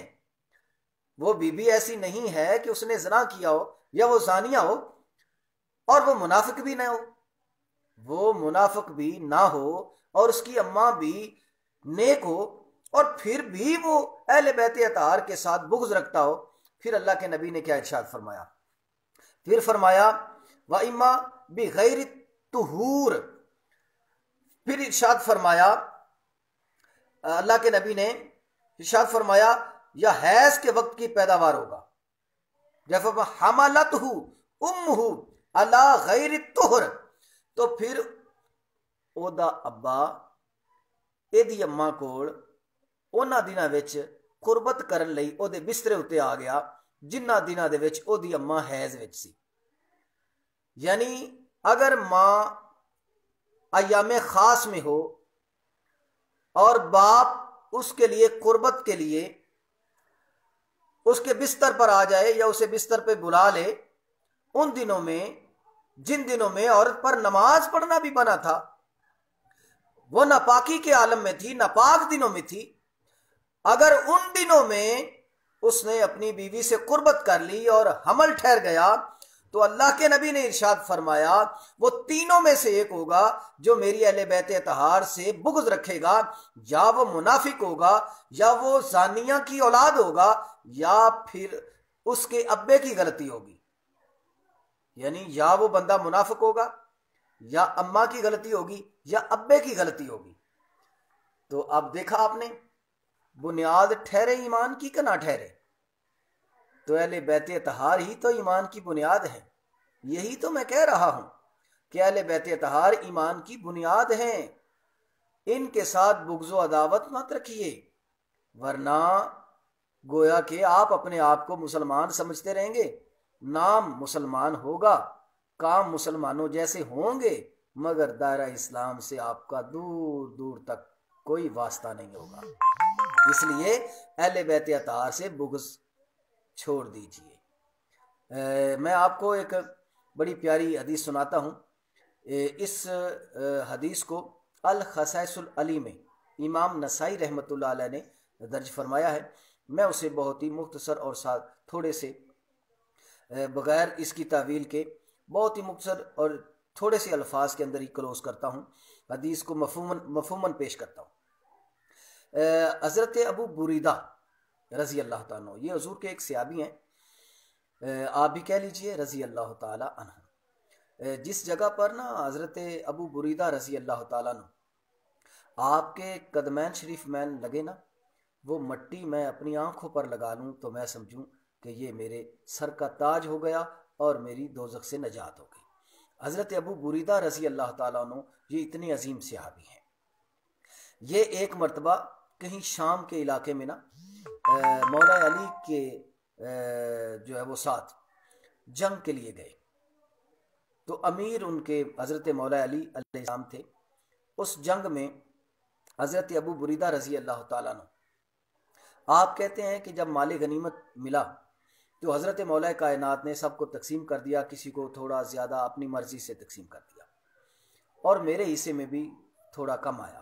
وہ بی بی ایسی نہیں ہے کہ اس نے زنا کیا ہو یا وہ زانیہ ہو، اور وہ منافق بھی نہ ہو، وہ منافق بھی نہ ہو اور اس کی اماں بھی نیک ہو، اور پھر بھی وہ اہل بیت اطہار کے ساتھ بغض رکھتا ہو، پھر اللہ کے نبی نے کیا ارشاد فرمایا؟ پھر فرمایا وَإِمَّا بِغَيْرِ طُهُورٍ، پھر ارشاد فرمایا اللہ کے نبی نے ارشاد فرمایا یا حیض کے وقت کی پیداوار ہوگا، جب حملتہ امہ علی غیر طہر، تو پھر او دا ابا ایدی اما کول اونا دناں وچ قربت کرن لئی او دے بسترے اتے آ گیا جنہ دناں دے وچ او دی اما حیض وچ سی۔ یعنی اگر ماں ایام خاص میں ہو اور باپ اس کے لیے قربت کے لیے اس کے بستر پر آ جائے یا اسے بستر پہ بلا لے، ان دنوں میں، جن دنوں میں عورت پر نماز پڑھنا بھی بنا تھا، وہ ناپاکی کے عالم میں تھی، ناپاک دنوں میں تھی، اگر ان دنوں میں اس نے اپنی بیوی سے قربت کر لی اور حمل ٹھہر گیا، تو اللہ کے نبی نے ارشاد فرمایا وہ تینوں میں سے ایک ہوگا جو میری اہل بیت اطہار سے بغض رکھے گا، یا وہ منافق ہوگا، یا وہ زانیہ کی اولاد ہوگا، یا پھر اس کے ابے کی غلطی ہوگی۔ یعنی یا وہ بندہ منافق ہوگا، یا اماں کی غلطی ہوگی، یا ابے کی غلطی ہوگی۔ تو اب دیکھا آپ نے، بنیاد ٹھہرے ایمان کی کہ نہ ٹھہرے؟ تو اہل بیت اطہار ہی تو ایمان کی بنیاد ہے۔ یہی تو میں کہہ رہا ہوں کہ اہل بیت اطہار ایمان کی بنیاد ہیں، ان کے ساتھ بغض و عداوت مت رکھیے، ورنہ گویا کہ آپ اپنے آپ کو مسلمان سمجھتے رہیں گے، نام مسلمان ہوگا، کام مسلمانوں جیسے ہوں گے، مگر دائرہ اسلام سے آپ کا دور دور تک کوئی واسطہ نہیں ہوگا۔ اس لیے اہل بیت اطہار سے بغض چھوڑ دیجئے۔ میں آپ کو ایک بڑی پیاری حدیث سناتا ہوں۔ اس حدیث کو الخصائص العلی میں امام نسائی رحمۃ اللہ علیہ نے درج فرمایا ہے۔ میں اسے بہت ہی مختصر اور ساتھ تھوڑے سے بغیر اس کی تعویل کے بہت ہی مختصر اور تھوڑے سے الفاظ کے اندر ہی کلوز کرتا ہوں، حدیث کو مفہوماً پیش کرتا ہوں۔ حضرت ابو بریدہ رضی اللہ تعالیٰ عنہ، یہ حضور کے ایک صحابی ہیں، آپ بھی کہہ لیجئے رضی اللہ تعالیٰ عنہ۔ جس جگہ پر نا حضرت ابو بریدہ رضی اللہ تعالیٰ عنہ آپ کے قدمین شریف میں لگے نا، وہ مٹی میں اپنی آنکھوں پر لگا لوں تو میں سمجھوں کہ یہ میرے سر کا تاج ہو گیا اور میری دوزخ سے نجات ہو گئی۔ حضرت ابو بریدہ رضی اللہ تعالیٰ عنہ یہ اتنے عظیم صحابی ہیں۔ یہ ایک مرتبہ کہیں شام کے علاقے میں نا مولا علی کے جو ہے وہ ساتھ جنگ کے لیے گئے، تو امیر ان کے حضرت مولا علی علیہ السلام تھے۔ اس جنگ میں حضرت ابو بریدہ رضی اللہ تعالیٰ عنہ، آپ کہتے ہیں کہ جب مال غنیمت ملا تو حضرت مولا کائنات نے سب کو تقسیم کر دیا، کسی کو تھوڑا زیادہ اپنی مرضی سے تقسیم کر دیا، اور میرے حصے میں بھی تھوڑا کم آیا۔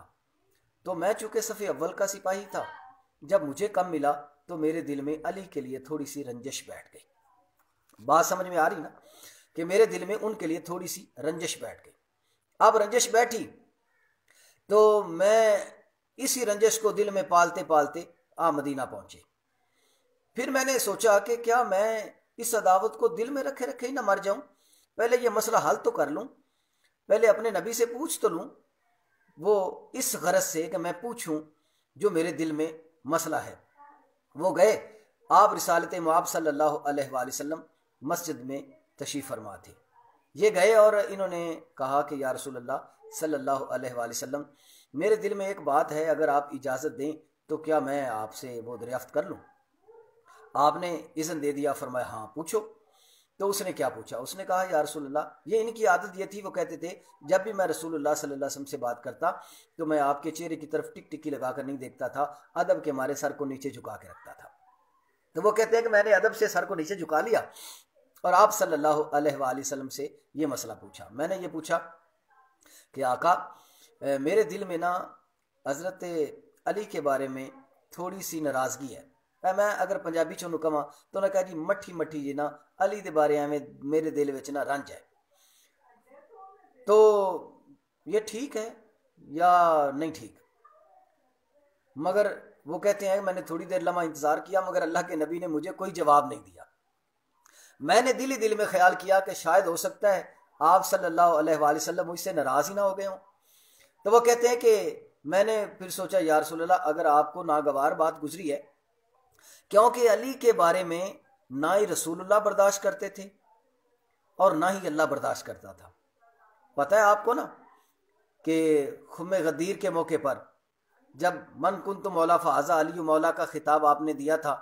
تو میں چونکہ صف اول کا سپاہی تھا، جب مجھے کم ملا تو میرے دل میں علی کے لیے تھوڑی سی رنجش بیٹھ گئی۔ بات سمجھ میں آ رہی نا کہ میرے دل میں ان کے لیے تھوڑی سی رنجش بیٹھ گئی۔ اب رنجش بیٹھی تو میں اسی رنجش کو دل میں پالتے پالتے مدینہ پہنچے۔ پھر میں نے سوچا کہ کیا میں اس عداوت کو دل میں رکھے رکھے ہی نہ مر جاؤں، پہلے یہ مسئلہ حل تو کر لوں، پہلے اپنے نبی سے پوچھ تو لوں، وہ اس غرض سے کہ میں پوچھوں جو میرے دل میں مسئلہ ہے۔ وہ گئے، آپ رسالت مآب صلی اللہ علیہ وآلہ وسلم مسجد میں تشریف فرما تھے۔ یہ گئے اور انہوں نے کہا کہ یا رسول اللہ صلی اللہ علیہ وآلہ وسلم، میرے دل میں ایک بات ہے، اگر آپ اجازت دیں تو کیا میں آپ سے وہ دریافت کر لوں؟ آپ نے اذن دے دیا، فرمایا ہاں پوچھو۔ تو اس نے کیا پوچھا؟ اس نے کہا یا رسول اللہ، یہ ان کی عادت یہ تھی، وہ کہتے تھے جب بھی میں رسول اللہ صلی اللہ علیہ وسلم سے بات کرتا تو میں آپ کے چہرے کی طرف ٹک ٹکی لگا کر نہیں دیکھتا تھا، ادب کے مارے سر کو نیچے جھکا کے رکھتا تھا۔ تو وہ کہتے ہیں کہ میں نے ادب سے سر کو نیچے جھکا لیا اور آپ صلی اللہ علیہ وآلہ وسلم سے یہ مسئلہ پوچھا۔ میں نے یہ پوچھا کہ آقا میرے دل میں نا حضرت علی کے بارے میں تھوڑی سی ناراضگی ہے، میں اگر پنجابی چوں کہاں تو انہیں کہا جی مٹھی مٹھی جی نا علی دے بارے میں میرے دل وچ نا رنج ہے، تو یہ ٹھیک ہے یا نہیں ٹھیک؟ مگر وہ کہتے ہیں میں نے تھوڑی دیر لمحہ انتظار کیا مگر اللہ کے نبی نے مجھے کوئی جواب نہیں دیا۔ میں نے دل ہی دل میں خیال کیا کہ شاید ہو سکتا ہے آپ صلی اللہ علیہ وآلہ وسلم مجھ سے ناراض ہی نہ ہو گئے ہوں۔ تو وہ کہتے ہیں کہ میں نے پھر سوچا یا رسول اللہ اگر آپ کو ناگوار بات گزری ہے، کیونکہ علی کے بارے میں نہ ہی رسول اللہ برداشت کرتے تھے اور نہ ہی اللہ برداشت کرتا تھا۔ پتہ ہے آپ کو نا کہ خم غدیر کے موقع پر جب من کنت مولا فہذا علی مولا کا خطاب آپ نے دیا تھا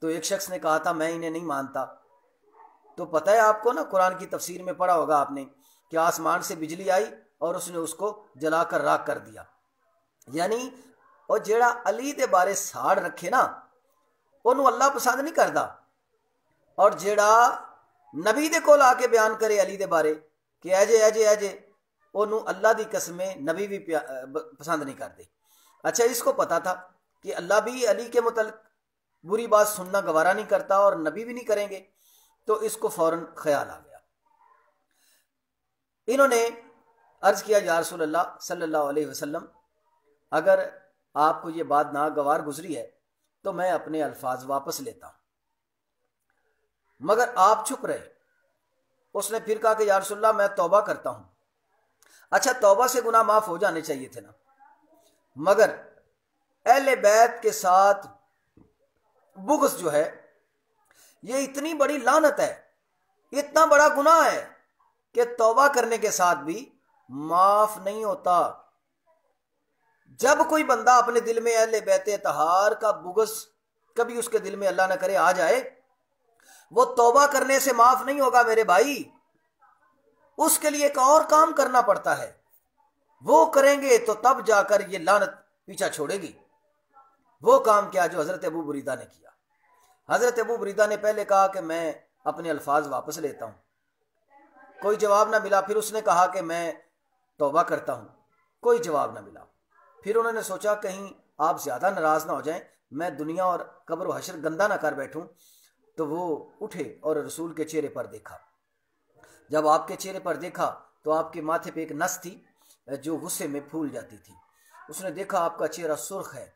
تو ایک شخص نے کہا تھا میں انہیں نہیں مانتا، تو پتہ ہے آپ کو نا قرآن کی تفسیر میں پڑھا ہوگا آپ نے کہ آسمان سے بجلی آئی اور اس نے اس کو جلا کر راکھ کر دیا، یعنی اور جیڑا علی دے بارے ساڑ رکھے نا انہوں اللہ پسند نہیں کرتا، اور جیڑا نبی دے کول آ کے بیان کرے علی دے بارے کہ ایجے ایجے ایجے انہوں اللہ دی قسمیں نبی بھی پسند نہیں کرتے۔ اچھا اس کو پتا تھا کہ اللہ بھی علی کے متعلق بری بات سننا گوارا نہیں کرتا اور نبی بھی نہیں کریں گے، تو اس کو فوراً خیال آ گیا۔ انہوں نے عرض کیا یا رسول اللہ صلی اللہ علیہ وسلم اگر آپ کو یہ بات ناگوار گزری ہے تو میں اپنے الفاظ واپس لیتا ہوں، مگر آپ چھپ رہے۔ اس نے پھر کہا کہ یا رسول اللہ میں توبہ کرتا ہوں۔ اچھا توبہ سے گناہ معاف ہو جانے چاہیے تھے نا، مگر اہل بیت کے ساتھ بغض جو ہے یہ اتنی بڑی لعنت ہے، اتنا بڑا گناہ ہے کہ توبہ کرنے کے ساتھ بھی معاف نہیں ہوتا۔ جب کوئی بندہ اپنے دل میں اہل بیت طہار کا بغض کبھی اس کے دل میں اللہ نہ کرے آ جائے، وہ توبہ کرنے سے معاف نہیں ہوگا میرے بھائی، اس کے لیے ایک اور کام کرنا پڑتا ہے، وہ کریں گے تو تب جا کر یہ لعنت پیچھا چھوڑے گی۔ وہ کام کیا جو حضرت ابو بریدہ نے کیا۔ حضرت ابو بریدہ نے پہلے کہا کہ میں اپنے الفاظ واپس لیتا ہوں، کوئی جواب نہ ملا۔ پھر اس نے کہا کہ میں توبہ کرتا ہوں، کوئی جواب نہ ملا۔ پھر انہوں نے سوچا کہیں آپ زیادہ ناراض نہ ہو جائیں، میں دنیا اور قبر و حشر گندہ نہ کر بیٹھوں، تو وہ اٹھے اور رسول کے چہرے پر دیکھا۔ جب آپ کے چہرے پر دیکھا تو آپ کے ماتھے پہ ایک نس تھی جو غصے میں پھول جاتی تھی۔ اس نے دیکھا آپ کا چہرہ سرخ ہے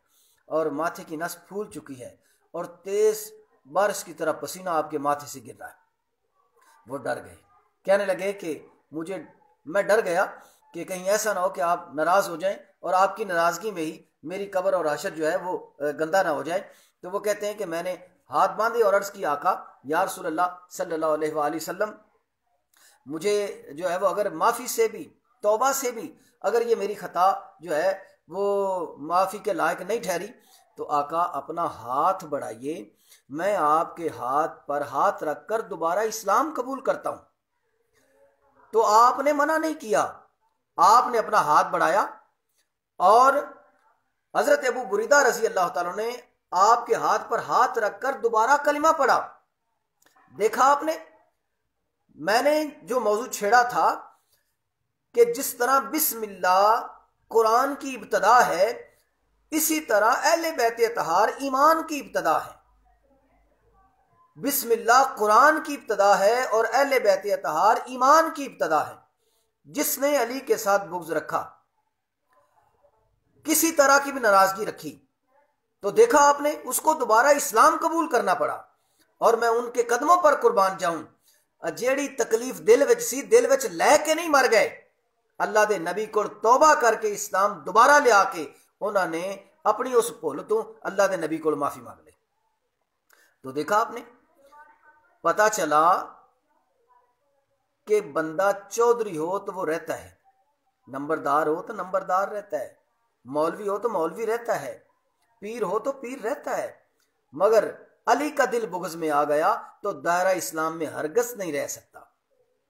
اور ماتھے کی نس پھول چکی ہے اور تیز بارش کی طرح پسینہ آپ کے ماتھے سے گر رہا ہے۔ وہ ڈر گئے، کہنے لگے کہ میں ڈر گیا کہ کہیں ایسا نہ ہو کہ آپ ناراض ہو جائیں اور آپ کی ناراضگی میں ہی میری قبر اور حشر جو ہے وہ گندہ نہ ہو جائے۔ تو وہ کہتے ہیں کہ میں نے ہاتھ باندھے اور عرض کی آقا یا رسول اللہ صلی اللہ علیہ وآلہ وسلم مجھے جو ہے وہ اگر معافی سے بھی توبہ سے بھی اگر یہ میری خطا جو ہے وہ معافی کے لائق نہیں ٹھہری تو آقا اپنا ہاتھ بڑھائیے، میں آپ کے ہاتھ پر ہاتھ رکھ کر دوبارہ اسلام قبول کرتا ہوں۔ تو آپ نے منع نہیں کیا، آپ نے اپنا ہاتھ بڑھایا اور حضرت ابو بریدہ رضی اللہ تعالیٰ نے آپ کے ہاتھ پر ہاتھ رکھ کر دوبارہ کلمہ پڑھا۔ دیکھا آپ نے، میں نے جو موضوع چھیڑا تھا کہ جس طرح بسم اللہ قرآن کی ابتدا ہے اسی طرح اہل بیت طہار ایمان کی ابتدا ہے۔ بسم اللہ قرآن کی ابتدا ہے اور اہل بیت طہار ایمان کی ابتدا ہے۔ جس نے علی کے ساتھ بغض رکھا، کسی طرح کی بھی ناراضگی رکھی، تو دیکھا آپ نے اس کو دوبارہ اسلام قبول کرنا پڑا، اور میں ان کے قدموں پر قربان جاؤں جیڑی تکلیف دل وچ سی دل وچ لے کے نہیں مر گئے، اللہ دے نبی کو توبہ کر کے اسلام دوبارہ لے آ کے انہوں نے اپنی اس بھول تو اللہ دے نبی کو معافی مانگ لی۔ تو دیکھا آپ نے، پتا چلا کہ بندہ چودھری ہو تو وہ رہتا ہے، نمبردار ہو تو نمبردار رہتا ہے، مولوی ہو تو مولوی رہتا ہے، پیر ہو تو پیر رہتا ہے، مگر علی کا دل بغض میں آ گیا تو دائرہ اسلام میں ہرگز نہیں رہ سکتا۔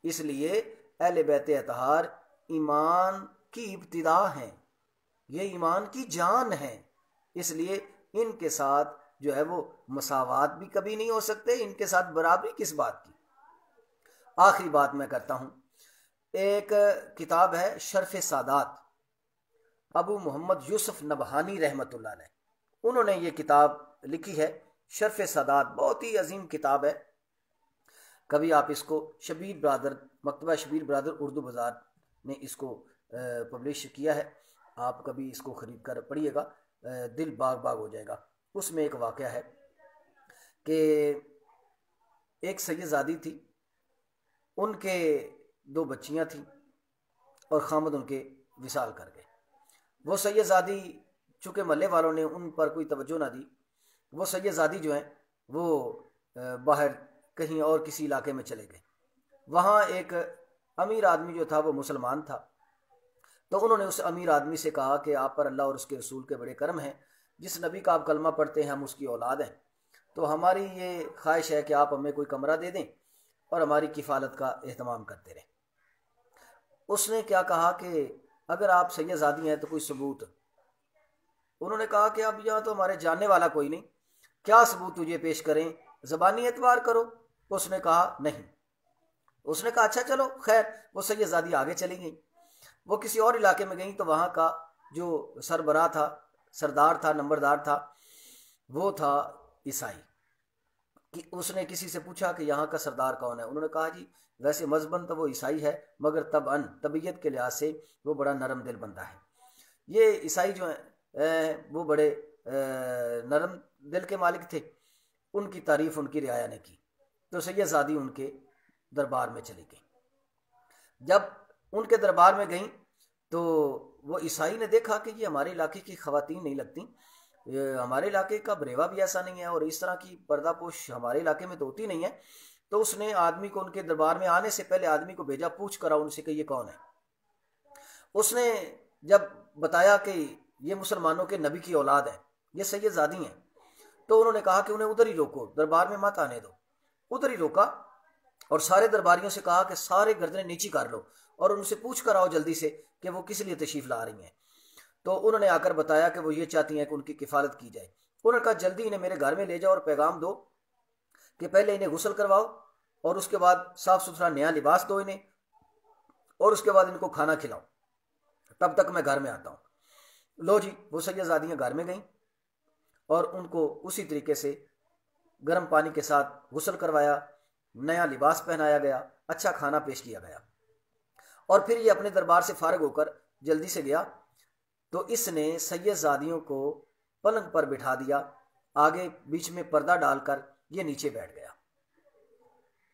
اس لیے اہل بیت اطہار ایمان کی ابتدا ہیں، یہ ایمان کی جان ہیں، اس لیے ان کے ساتھ جو ہے وہ مساوات بھی کبھی نہیں ہو سکتے، ان کے ساتھ برابری کس بات کی۔ آخری بات میں کرتا ہوں، ایک کتاب ہے شرف سادات، ابو محمد یوسف نبہانی رحمۃ اللہ علیہ، انہوں نے یہ کتاب لکھی ہے شرف سادات، بہت ہی عظیم کتاب ہے۔ کبھی آپ اس کو شبیر برادر، مکتبہ شبیر برادر اردو بازار نے اس کو پبلش کیا ہے، آپ کبھی اس کو خرید کر پڑھیے گا، دل باغ باغ ہو جائے گا۔ اس میں ایک واقعہ ہے کہ ایک سیدزادی تھی، ان کے 2 بچیاں تھیں اور خامد ان کے وصال کر گئے۔ وہ سیدزادی، چونکہ محلے والوں نے ان پر کوئی توجہ نہ دی، وہ سیدزادی جو ہیں وہ باہر کہیں اور کسی علاقے میں چلے گئے۔ وہاں ایک امیر آدمی جو تھا وہ مسلمان تھا، تو انہوں نے اس امیر آدمی سے کہا کہ آپ پر اللہ اور اس کے رسول کے بڑے کرم ہیں، جس نبی کا آپ کلمہ پڑھتے ہیں ہم اس کی اولاد ہیں، تو ہماری یہ خواہش ہے کہ آپ ہمیں کوئی کمرہ دے دیں اور ہماری کفالت کا اہتمام کرتے رہیں۔ اس نے کیا کہا کہ اگر آپ سیدزادی ہیں تو کوئی ثبوت۔ انہوں نے کہا کہ اب یہاں تو ہمارے جاننے والا کوئی نہیں، کیا ثبوت تجھے پیش کریں، زبانی اعتبار کرو۔ اس نے کہا نہیں۔ اس نے کہا اچھا چلو خیر، وہ سیدزادی آگے چلی گئیں، وہ کسی اور علاقے میں گئیں، تو وہاں کا جو سربراہ تھا، سردار تھا، نمبردار تھا، وہ تھا عیسائی۔ کہ اس نے کسی سے پوچھا کہ یہاں کا سردار کون ہے؟ انہوں نے کہا جی ویسے مذہباً تو وہ عیسائی ہے، مگر طبیعت کے لحاظ سے وہ بڑا نرم دل بندہ ہے۔ یہ عیسائی جو ہیں وہ بڑے نرم دل کے مالک تھے، ان کی تعریف ان کی رعایا نے کی، تو سیدزادی ان کے دربار میں چلی گئی۔ جب ان کے دربار میں گئیں تو وہ عیسائی نے دیکھا کہ یہ ہمارے علاقے کی خواتین نہیں لگتی، ہمارے علاقے کا بریوا بھی ایسا نہیں ہے، اور اس طرح کی پردہ پوش ہمارے علاقے میں تو ہوتی نہیں ہے۔ تو اس نے آدمی کو ان کے دربار میں آنے سے پہلے آدمی کو بھیجا، پوچھ کر ان سے کہ یہ کون ہے۔ اس نے جب بتایا کہ یہ مسلمانوں کے نبی کی اولاد ہے، یہ سیدزادی ہیں، تو انہوں نے کہا کہ انہیں ادھر ہی روکو، دربار میں مت آنے دو۔ ادھر ہی روکا اور سارے درباریوں سے کہا کہ سارے گردنیں نیچی کر لو اور ان سے پوچھ کر آؤ جلدی سے کہ وہ کس لیے تشریف لا رہی ہیں۔ تو انہوں نے آ کر بتایا کہ وہ یہ چاہتی ہیں کہ ان کی کفالت کی جائے۔ انہوں نے کہا جلدی انہیں میرے گھر میں لے جاؤ اور پیغام دو کہ پہلے انہیں غسل کرواؤ اور اس کے بعد صاف ستھرا نیا لباس دو انہیں، اور اس کے بعد ان کو کھانا کھلاؤ، تب تک میں گھر میں آتا ہوں۔ لو جی، وہ سیدزادیاں گھر میں گئیں اور ان کو اسی طریقے سے گرم پانی کے ساتھ غسل کروایا، نیا لباس پہنایا گیا، اچھا کھانا پیش کیا گیا، اور پھر یہ اپنے دربار سے فارغ ہو کر جلدی سے گیا۔ تو اس نے سیدزادیوں کو پلنگ پر بٹھا دیا، آگے بیچ میں پردہ ڈال کر یہ نیچے بیٹھ گیا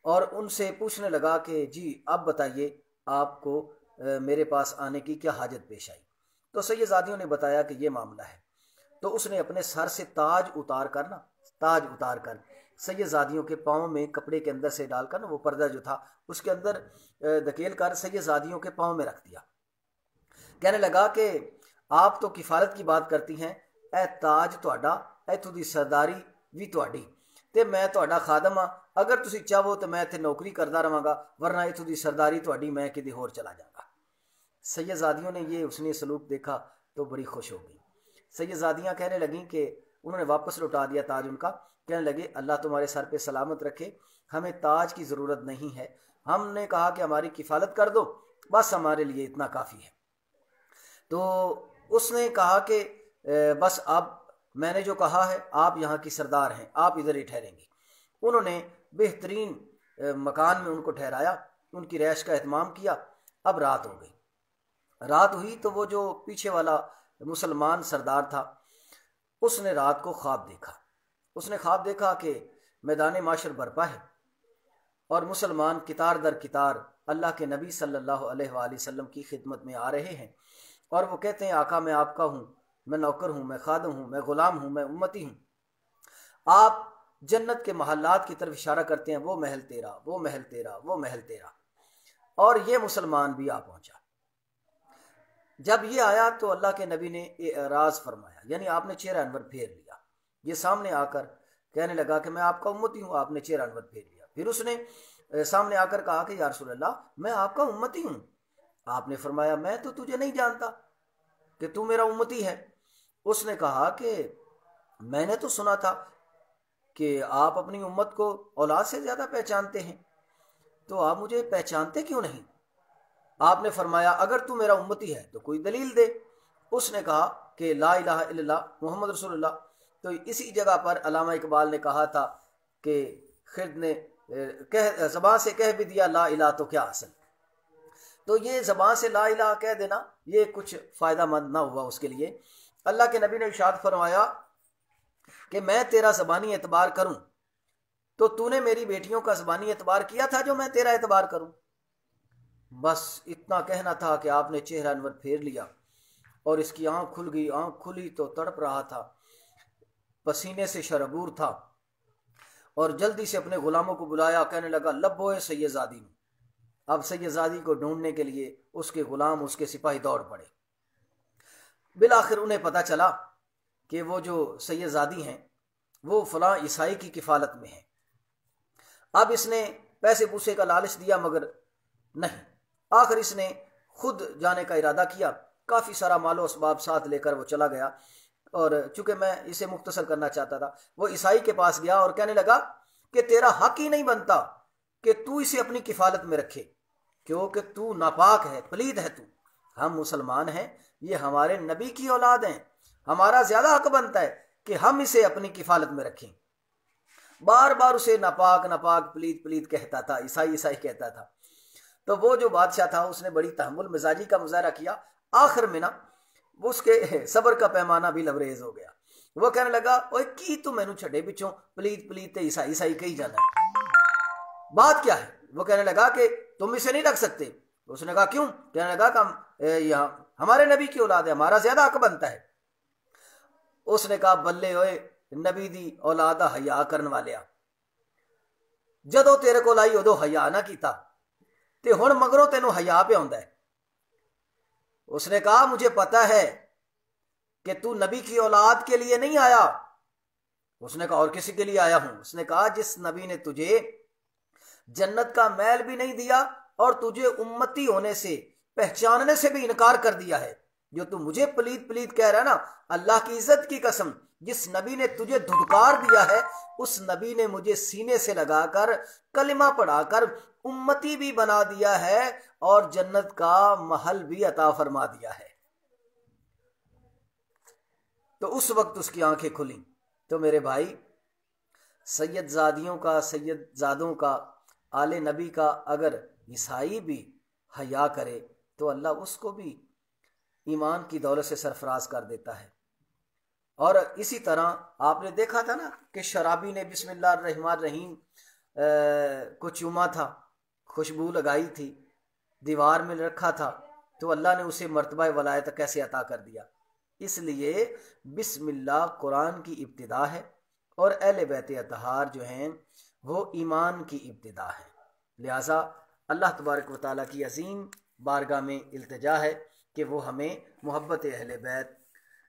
اور ان سے پوچھنے لگا کہ جی اب بتائیے آپ کو میرے پاس آنے کی کیا حاجت پیش آئی؟ تو سیدزادیوں نے بتایا کہ یہ معاملہ ہے۔ تو اس نے اپنے سر سے تاج اتار کر سیدزادیوں کے پاؤں میں کپڑے کے اندر سے ڈال کر وہ پردہ جو تھا اس کے اندر دھکیل کر سیدزادیوں کے پاؤں میں رکھ دیا۔ کہنے لگا کہ آپ تو کفالت کی بات کرتی ہیں، اے تاج تہاڈا، اے تھوڑی سرداری بھی تہاڈی، تے میں تہاڈا خادم ہاں، اگر تسی چاہو تو میں ایتھے نوکری کردا رہاں گا، ورنہ یہ تھوڑی سرداری تہاڈی، میں کدے ہور چلا جاؤں گا۔ سیدزادیوں نے یہ حسن سلوک دیکھا تو بڑی خوش ہو گئی۔ سیدزادیاں کہنے لگیں کہ انہوں نے واپس لوٹا دیا تاج ان کا، کہنے لگے اللہ تمہارے سر پہ سلامت رکھے، ہمیں تاج کی ضرورت نہیں ہے، ہم نے کہا کہ ہماری کفالت کر دو، بس ہمارے لیے اتنا کافی ہے۔ تو اس نے کہا کہ بس اب میں نے جو کہا ہے، آپ یہاں کی سردار ہیں، آپ ادھر ہی ٹھہریں گی۔ انہوں نے بہترین مکان میں ان کو ٹھہرایا، ان کی رہائش کا اہتمام کیا۔ اب رات ہو گئی، رات ہوئی تو وہ جو پیچھے والا مسلمان سردار تھا اس نے رات کو خواب دیکھا۔ اس نے خواب دیکھا کہ میدان معاشر برپا ہے اور مسلمان کتار در کتار اللہ کے نبی صلی اللہ علیہ وآلہ وسلم کی خدمت میں آ رہے ہیں، اور وہ کہتے ہیں آقا میں آپ کا ہوں، میں نوکر ہوں، میں خادم ہوں، میں غلام ہوں، میں امتی ہوں۔ آپ جنت کے محلات کی طرف اشارہ کرتے ہیں، وہ محل تیرا، وہ محل تیرا، وہ محل تیرا، اور یہ مسلمان بھی آ پہنچا۔ جب یہ آیا تو اللہ کے نبی نے اعراض فرمایا، یعنی آپ نے چہرہ انور پھیر لیا۔ یہ سامنے آ کر کہنے لگا کہ میں آپ کا امتی ہوں. آپ نے چہرہ انور پھیر لیا. پھر اس نے سامنے آ کر کہا کہ یا رسول اللہ میں آپ کا امتی ہوں. آپ نے فرمایا میں تو تجھے نہیں جانتا کہ تو میرا امتی ہے. اس نے کہا کہ میں نے تو سنا تھا کہ آپ اپنی امت کو اولاد سے زیادہ پہچانتے ہیں، تو آپ مجھے پہچانتے کیوں نہیں؟ آپ نے فرمایا اگر تو میرا امتی ہے تو کوئی دلیل دے. اس نے کہا کہ لا الہ الا اللہ محمد رسول اللہ. تو اسی جگہ پر علامہ اقبال نے کہا تھا کہ خرد نے زبان سے کہہ بھی دیا لا الہ تو کیا حاصل. تو یہ زبان سے لا الہ کہہ دینا یہ کچھ فائدہ مند نہ ہوا اس کے لیے. اللہ کے نبی نے ارشاد فرمایا کہ میں تیرا زبانی اعتبار کروں تو تو نے میری بیٹیوں کا زبانی اعتبار کیا تھا جو میں تیرا اعتبار کروں. بس اتنا کہنا تھا کہ آپ نے چہرہ انور پھیر لیا اور اس کی آنکھ کھل گئی. آنکھ کھلی تو تڑپ رہا تھا، پسینے سے شربور تھا، اور جلدی سے اپنے غلاموں کو بلایا. کہنے لگا لبوئے سید زادی. اب سید زادی کو ڈھونڈنے کے لیے اس کے غلام اس کے سپاہی دوڑ پڑے. بالآخر انہیں پتا چلا کہ وہ جو سید زادی ہیں وہ فلاں عیسائی کی کفالت میں ہیں. اب اس نے پیسے پوسے کا لالچ دیا مگر نہیں. آخر اس نے خود جانے کا ارادہ کیا. کافی سارا مال و اسباب ساتھ لے کر وہ چلا گیا. اور چونکہ میں اسے مختصر کرنا چاہتا تھا، وہ عیسائی کے پاس گیا اور کہنے لگا کہ تیرا حق ہی نہیں بنتا کہ تو اسے اپنی کفالت میں رکھے، کیونکہ تو ناپاک ہے، پلید ہے تو. ہم مسلمان ہیں، یہ ہمارے نبی کی اولاد ہیں، ہمارا زیادہ حق بنتا ہے کہ ہم اسے اپنی کفالت میں رکھیں. بار بار اسے ناپاک ناپاک پلید پلید کہتا تھا، عیسائی عیسائی کہتا تھا. تو وہ جو بادشاہ تھا اس نے بڑی تحمل مزاجی کا مظاہرہ کیا. آخر میں نا اس کے صبر کا پیمانہ بھی لبریز ہو گیا. وہ کہنے لگا اوے کی تو مینو چھڑے پچھوں پلید پلید تے عیسائی عیسائی کہی جانا ہے، بات کیا ہے؟ وہ کہنے لگا کہ تم اسے نہیں رکھ سکتے. اس نے کہا کیوں؟ کہنے لگا کہ یہاں ہمارے نبی کی اولاد ہے، ہمارا زیادہ حق بنتا ہے. اس نے کہا بلے ہوئے نبی دی اولادا حیا کرن والیا، جدو تیرے کو لائی ادو حیا نہ کیتا تے ہن مگروں تینوں حیا پہ آندا ہے. اس نے کہا مجھے پتا ہے کہ تو نبی کی اولاد کے لیے نہیں آیا. اس نے کہا اور کسی کے لیے آیا ہوں. اس نے کہا جس نبی نے تجھے جنت کا میل بھی نہیں دیا اور تجھے امتی ہونے سے پہچاننے سے بھی انکار کر دیا ہے، جو تو مجھے پلید پلید کہہ رہا ہے نا، اللہ کی عزت کی قسم جس نبی نے تجھے دھدکار دیا ہے اس نبی نے مجھے سینے سے لگا کر کلمہ پڑھا کر امتی بھی بنا دیا ہے اور جنت کا محل بھی عطا فرما دیا ہے. تو اس وقت اس کی آنکھیں کھلیں. تو میرے بھائی سید زادیوں کا، سید زادوں کا، آل نبی کا اگر عیسائی بھی حیا کرے تو اللہ اس کو بھی ایمان کی دولت سے سرفراز کر دیتا ہے. اور اسی طرح آپ نے دیکھا تھا نا کہ شرابی نے بسم اللہ الرحمن الرحیم کو چوما تھا، خوشبو لگائی تھی، دیوار میں رکھا تھا، تو اللہ نے اسے مرتبہ ولایت کیسے عطا کر دیا؟ اس لیے بسم اللہ قرآن کی ابتدا ہے اور اہل بیت اطہار جو ہیں وہ ایمان کی ابتدا ہے. لہٰذا اللہ تبارک و تعالیٰ کی عظیم بارگاہ میں التجا ہے کہ وہ ہمیں محبت اہل بیت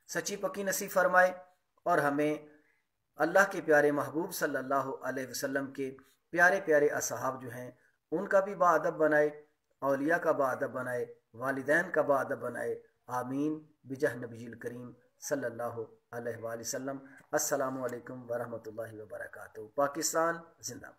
سچی پکی نصیب فرمائے اور ہمیں اللہ کے پیارے محبوب صلی اللہ علیہ وسلم کے پیارے پیارے اصحاب جو ہیں ان کا بھی باادب بنائے، اولیاء کا باادب بنائے، والدین کا باادب بنائے. آمین بجاہ نبی الکریم صلی اللہ علیہ وآلہ وسلم. السلام علیکم ورحمۃ اللہ وبرکاتہ. پاکستان زندہ باد.